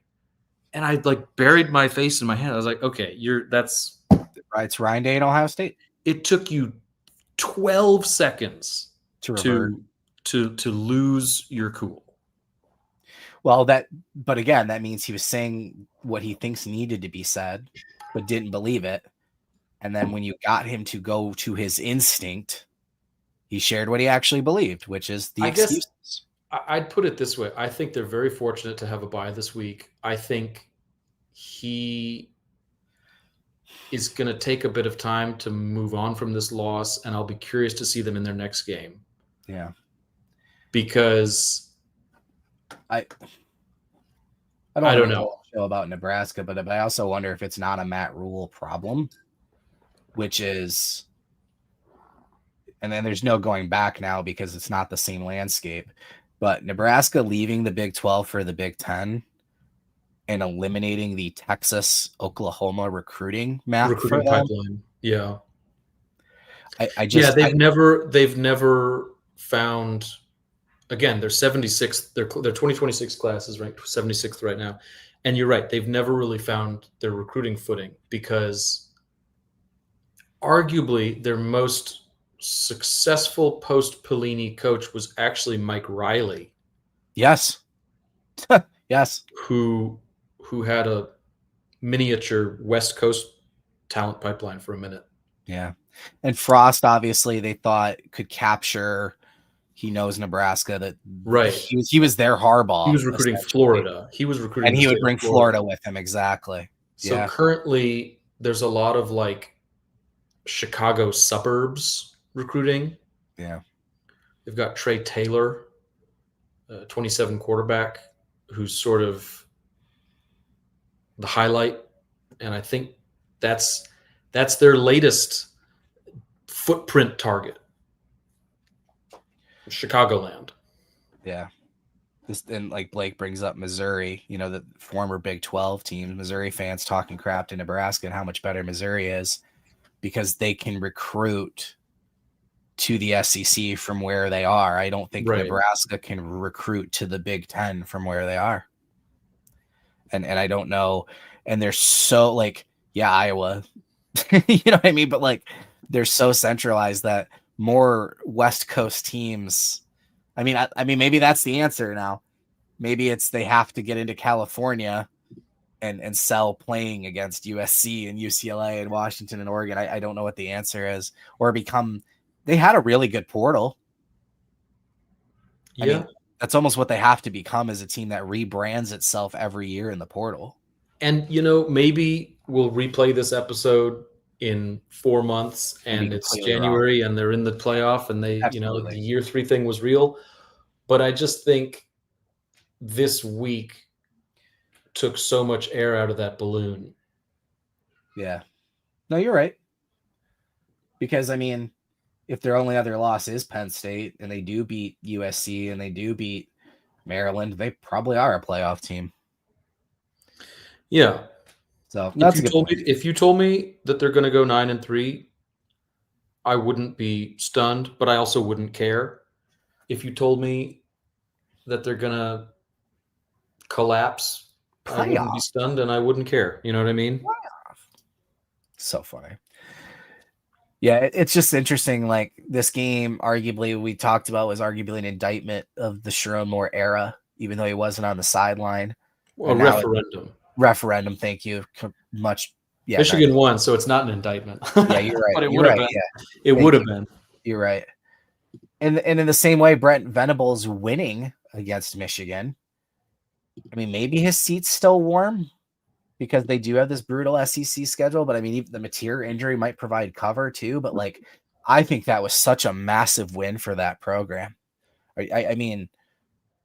And I buried my face in my hand. I was like, okay, that's right. It's Ryan Day and Ohio State. It took you 12 seconds to lose your cool. Well, but again, that means he was saying what he thinks needed to be said, but didn't believe it. And then when you got him to go to his instinct, he shared what he actually believed, which is the excuses. I'd put it this way. I think they're very fortunate to have a bye this week. I think is going to take a bit of time to move on from this loss, and I'll be curious to see them in their next game. Yeah. Because I don't know about Nebraska, but I also wonder if it's not a Matt Rule problem, which is, and then there's no going back now because it's not the same landscape, but Nebraska leaving the Big 12 for the Big 10 and eliminating the Texas-Oklahoma recruiting map for them. pipeline. Yeah. They've never found, again, they're 76th, their 2026 class is ranked 76th right now. And you're right, they've never really found their recruiting footing because arguably their most successful post-Pelini coach was actually Mike Riley. Yes. Yes. Who had a miniature West Coast talent pipeline for a minute. Yeah. And Frost, obviously, they thought could capture. He knows Nebraska. That right. He was their Harbaugh. He was recruiting Florida. He was recruiting, and he would bring Florida with him. Exactly. So currently, there's a lot of like Chicago suburbs recruiting. Yeah. They've got Trey Taylor, 27 quarterback, who's sort of the highlight, and I think that's their latest footprint target. Chicagoland. Yeah. And like Blake brings up Missouri, the former Big 12 team, Missouri fans talking crap to Nebraska and how much better Missouri is because they can recruit to the SEC from where they are. I don't think Nebraska can recruit to the Big 10 from where they are. And I don't know. And they're so like, Iowa, you know what I mean? But like, they're so centralized that more West Coast teams. I mean, maybe that's the answer now. Maybe it's they have to get into California and sell playing against USC and UCLA and Washington and Oregon. I don't know what the answer is. Or they had a really good portal. Yeah. I mean, that's almost what they have to become as a team that rebrands itself every year in the portal. And, maybe we'll replay this episode in 4 months and it's January and they're in the playoff and they, Absolutely. The year 3 thing was real. But I just think this week took so much air out of that balloon. Yeah. No, you're right. Because, I mean, if their only other loss is Penn State and they do beat USC and they do beat Maryland, they probably are a playoff team. Yeah. So if you told me that they're going to go 9-3, I wouldn't be stunned, but I also wouldn't care. If you told me that they're going to collapse, I wouldn't be stunned and I wouldn't care. You know what I mean? So funny. Yeah, it's just interesting. Like this game, arguably, we talked about was arguably an indictment of the Sharon Moore era, even though he wasn't on the sideline. Well, referendum. Thank you. Much. Yeah, Michigan won, so it's not an indictment. Yeah, you're right. But it would have been. Yeah. It would have been. You're right. And in the same way, Brent Venables winning against Michigan. I mean, maybe his seat's still warm because they do have this brutal SEC schedule. But I mean, even the Mateer injury might provide cover too. But like, I think that was such a massive win for that program. I mean,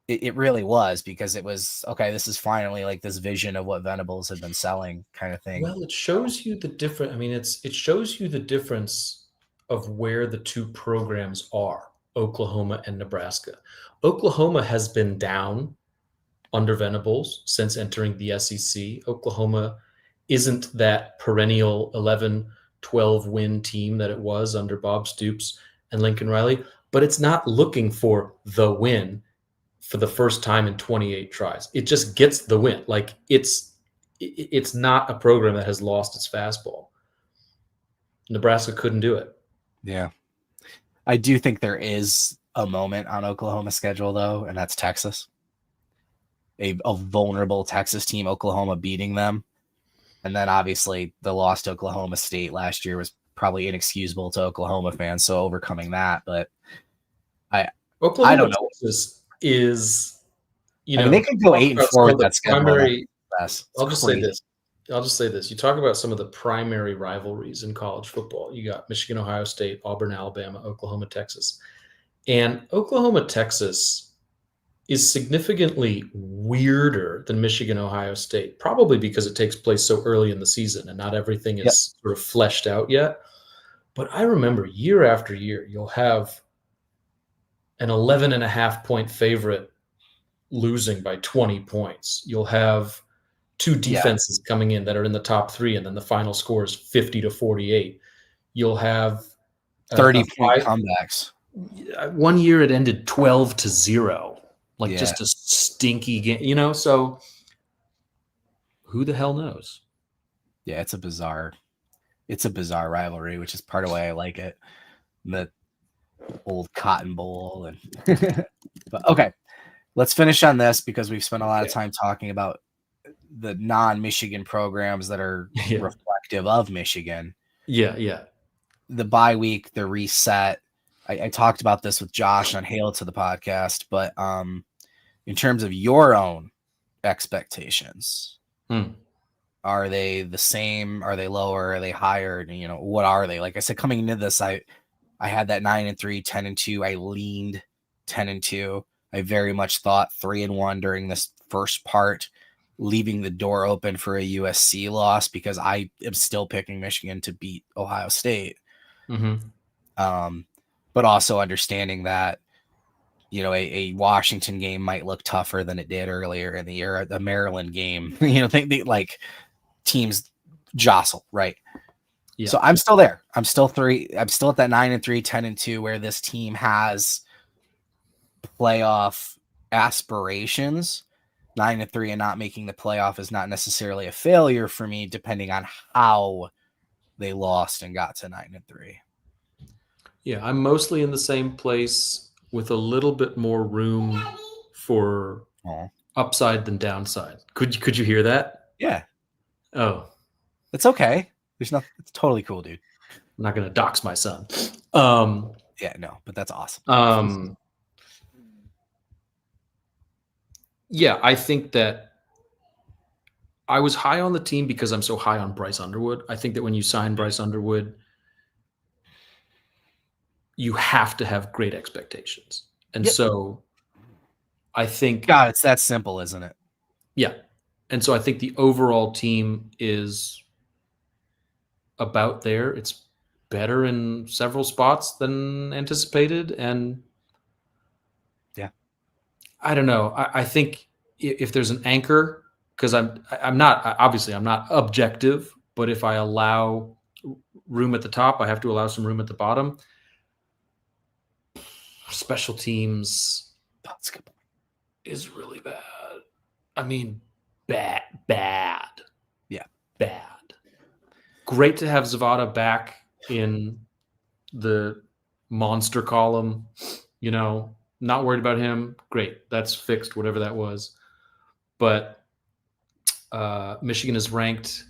it really was because it was, okay, this is finally like this vision of what Venables had been selling kind of thing. Well, it shows you the difference. I mean, it shows you the difference of where the two programs are, Oklahoma and Nebraska. Oklahoma has been down under Venables since entering the SEC. Oklahoma isn't that perennial 11-12 win team that it was under Bob Stoops and Lincoln Riley, but it's not looking for the win for the first time in 28 tries. It just gets the win. Like it's not a program that has lost its fastball. Nebraska couldn't do it. Yeah. I do think there is a moment on Oklahoma's schedule though, and that's Texas. A vulnerable Texas team, Oklahoma beating them. And then obviously the loss to Oklahoma State last year was probably inexcusable to Oklahoma fans. So overcoming that, but I don't know. Is, I mean, they could go 8-4 with that schedule. I'll just say this. I'll just say this. You talk about some of the primary rivalries in college football. You got Michigan, Ohio State, Auburn, Alabama, Oklahoma, Texas. And Oklahoma, Texas is significantly weirder than Michigan, Ohio State, probably because it takes place so early in the season and not everything is sort of fleshed out yet. But I remember year after year, you'll have an 11.5-point favorite losing by 20 points. You'll have two defenses coming in that are in the top three, and then the final score is 50-48. You'll have 30-point comebacks. One year it ended 12-0, like just a stinky game, so who the hell knows? Yeah, it's a bizarre rivalry, which is part of why I like it. The old Cotton Bowl but okay, let's finish on this because we've spent a lot of time talking about the non-Michigan programs that are reflective of Michigan. Yeah. The bye week, the reset. I talked about this with Josh on Hail to the podcast, but in terms of your own expectations, are they the same? Are they lower? Are they higher? What are they? Like I said, coming into this, I had that 9-3, 10-2. I leaned 10-2. I very much thought 3-1 during this first part, leaving the door open for a USC loss because I am still picking Michigan to beat Ohio State. But also understanding that, a Washington game might look tougher than it did earlier in the year. The Maryland game, like teams jostle, right? Yeah. So I'm still there. I'm still at that 9-3, 10-2, where this team has playoff aspirations. 9-3 and not making the playoff is not necessarily a failure for me, depending on how they lost and got to 9-3. Yeah, I'm mostly in the same place with a little bit more room for upside than downside. Could you hear that? Yeah. Oh, it's okay. It's totally cool, dude. I'm not going to dox my son. Yeah, no, but that's awesome. Yeah, I think that I was high on the team because I'm so high on Bryce Underwood. I think that when you sign Bryce Underwood, you have to have great expectations. And so I think... God, it's that simple, isn't it? Yeah. And so I think the overall team is about there. It's better in several spots than anticipated. And I don't know. I think if there's an anchor, because I'm not objective, but if I allow room at the top, I have to allow some room at the bottom. Special teams is really bad. I mean, bad. Yeah. Bad. Great to have Zavada back in the monster column, not worried about him. Great. That's fixed, whatever that was. But Michigan is ranked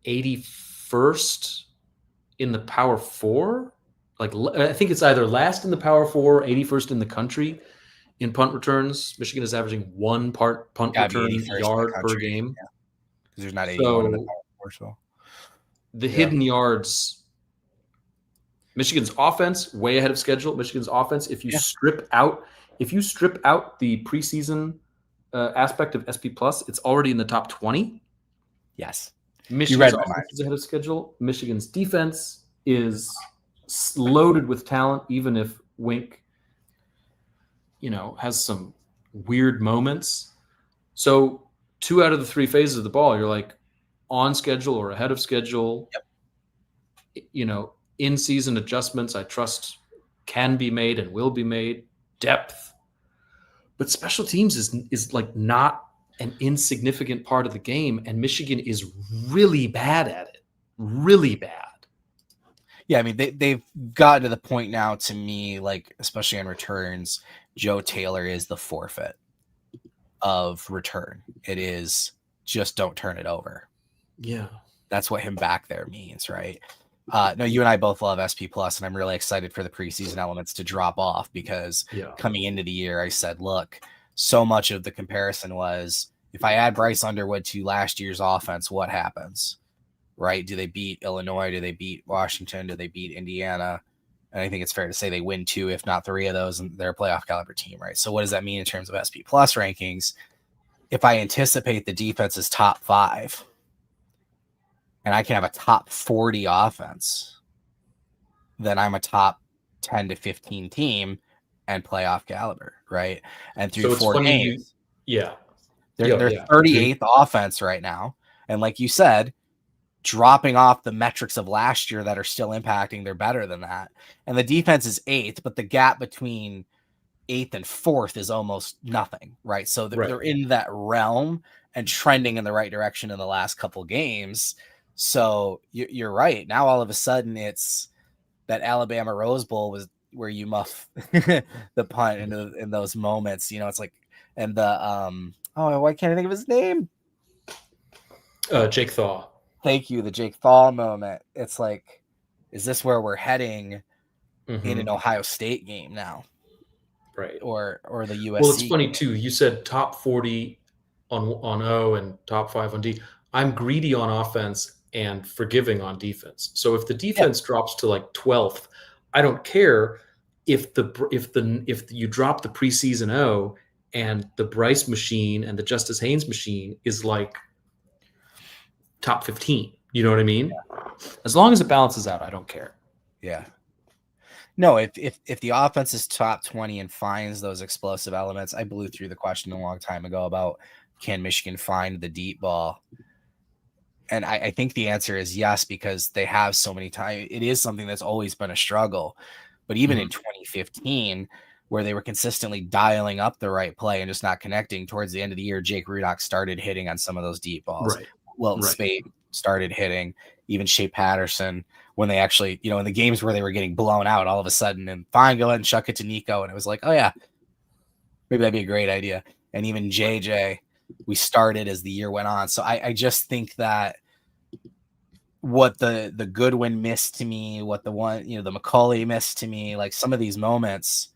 81st in the Power Four. Like, I think it's either last in the Power Four, 81st in the country in punt returns. Michigan is averaging one punt return yard per game. Yeah. There's not 81 in the Power Four. So the hidden yards. Michigan's offense way ahead of schedule. Michigan's offense, if you strip out the preseason aspect of SP Plus, it's already in the top 20. Yes. Michigan's offense is ahead of schedule. Michigan's defense is loaded with talent, even if Wink, has some weird moments. So 2 out of the 3 phases of the ball, you're like on schedule or ahead of schedule. Yep. In-season adjustments, I trust, can be made and will be made. Depth. But special teams is like not an insignificant part of the game, and Michigan is really bad at it. Really bad. Yeah, I mean, they've gotten to the point now, to me, like, especially on returns, Joe Taylor is the forfeit of return. It is just don't turn it over. Yeah. That's what him back there means, right? No, you and I both love SP Plus, and I'm really excited for the preseason elements to drop off because coming into the year, I said, look, so much of the comparison was if I add Bryce Underwood to last year's offense, what happens? Right? Do they beat Illinois? Do they beat Washington? Do they beat Indiana? And I think it's fair to say they win 2, if not 3 of those, and they're a playoff caliber team, right? So what does that mean in terms of SP Plus rankings? If I anticipate the defense is top 5 and I can have a top 40 offense, then I'm a top 10 to 15 team and playoff caliber, right? And through So it's 4 funny games, yeah. they're 38th offense right now. And like you said, dropping off the metrics of last year that are still impacting, they're better than that. And the defense is 8th, but the gap between 8th and 4th is almost nothing, right? So they're in that realm and trending in the right direction in the last couple games. So you're right. Now all of a sudden it's that Alabama Rose Bowl was where you muff the punt in those moments. It's like, and the why can't I think of his name? Jake Thaw. Thank you, the Jake Thaw moment. It's like, is this where we're heading in an Ohio State game now? Right. Or the USC. Well, it's funny too. You said top 40 on O and top 5 on D. I'm greedy on offense and forgiving on defense. So if the defense drops to like 12th, I don't care if you drop the preseason O and the Bryce machine and the Justice Haynes machine is like top 15. You know what I mean? Yeah. As long as it balances out, I don't care. Yeah. No, if the offense is top 20 and finds those explosive elements, I blew through the question a long time ago about can Michigan find the deep ball? And I think the answer is yes, because they have so many times. It is something that's always been a struggle. But even in 2015, where they were consistently dialing up the right play and just not connecting, towards the end of the year, Jake Rudock started hitting on some of those deep balls. Right. Wilton Spade started hitting, even Shea Patterson, when they actually, in the games where they were getting blown out all of a sudden, and fine, go ahead and chuck it to Nico. And it was like, oh yeah, maybe that'd be a great idea. And even JJ, we started as the year went on. So I just think that what the Goodwin missed to me, what the McCauley missed to me, like some of these moments,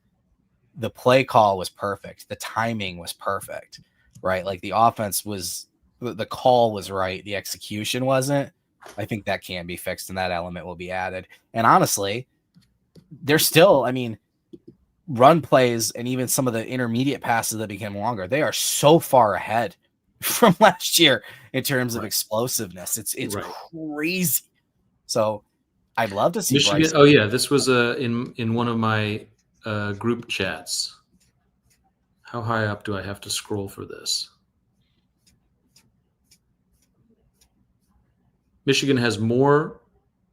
the play call was perfect. The timing was perfect, right? Like the offense was, the call was right. The execution wasn't. I think that can be fixed and that element will be added. And honestly, there's still, run plays and even some of the intermediate passes that became longer, they are so far ahead from last year in terms of explosiveness. It's crazy. So I'd love to see Michigan. Bryce. Oh yeah, this was in one of my group chats. How high up do I have to scroll for this? Michigan has more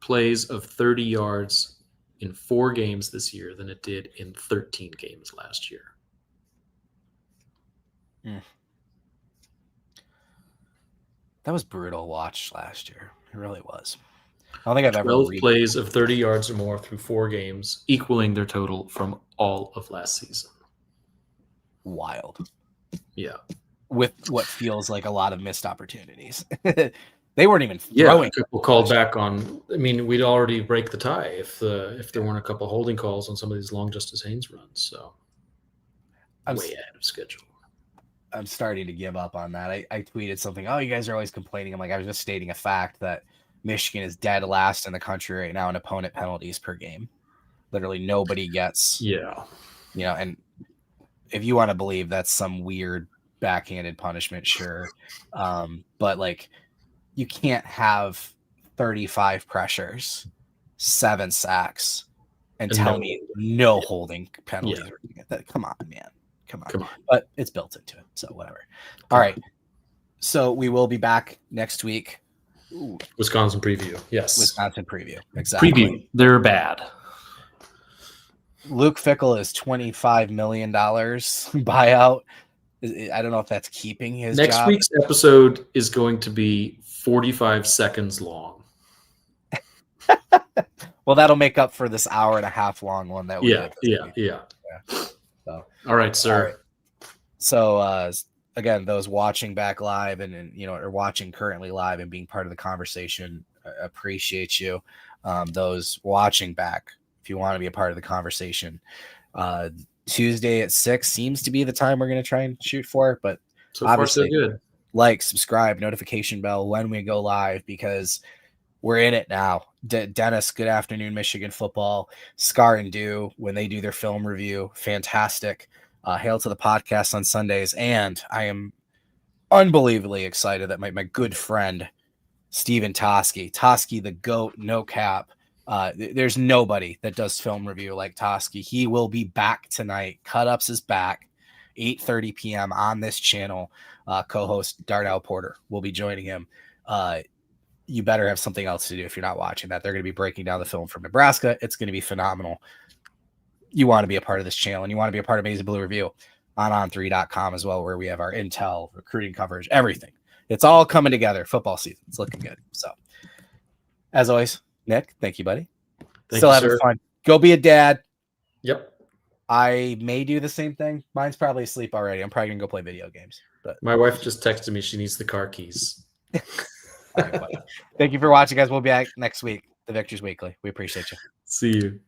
plays of 30 yards in 4 games this year than it did in 13 games last year. That was brutal watch last year. It really was. I don't think I've ever 12 plays of 30 yards or more through 4 games, equaling their total from all of last season. Wild. Yeah. With what feels like a lot of missed opportunities. They weren't even throwing. Yeah, people called back on. We'd already break the tie if there weren't a couple holding calls on some of these long Justice Haynes runs. So way ahead of schedule. I'm starting to give up on that. I tweeted something. Oh, you guys are always complaining. I'm like, I was just stating a fact that Michigan is dead last in the country right now in opponent penalties per game. Literally nobody gets. Yeah. And if you want to believe that's some weird backhanded punishment, sure. But like, you can't have 35 pressures, 7 sacks, and tell me no holding penalties. Yeah. Come on, man. Come on. But it's built into it, so whatever. All right. So we will be back next week. Ooh. Wisconsin preview. Yes. Wisconsin preview. Exactly. Preview. They're bad. Luke Fickell is $25 million buyout. I don't know if that's keeping his job. Next week's episode is going to be 45 seconds long. Well, that'll make up for this hour and a half long one that we did. Yeah. So, all right, sir. All right. So, again, those watching back live and or watching currently live and being part of the conversation, I appreciate you. Those watching back, if you want to be a part of the conversation, Tuesday at 6 seems to be the time we're going to try and shoot for, but so far so good. like, subscribe, notification bell when we go live, because we're in it now. Dennis, good afternoon, Michigan football. Scar and Do, when they do their film review, fantastic. Hail to the podcast on Sundays. And I am unbelievably excited that my good friend, Steven Toski the GOAT, no cap. There's nobody that does film review like Toski. He will be back tonight. Cut Ups is back, 8:30 p.m. on this channel. Co-host Darnell Porter will be joining him. You better have something else to do if you're not watching that. They're going to be breaking down the film from Nebraska. It's going to be phenomenal. You want to be a part of this channel, and you want to be a part of Maize Blue Review on on3.com as well, where we have our intel, recruiting coverage, everything. It's all coming together. Football season. It's looking good. So, as always, Nick, thank you, buddy. Still having fun. Go be a dad. Yep. I may do the same thing. Mine's probably asleep already. I'm probably going to go play video games. But my wife just texted me she needs the car keys. All right, thank you for watching, guys. We'll be back next week. The Victors Weekly. We appreciate you. See you.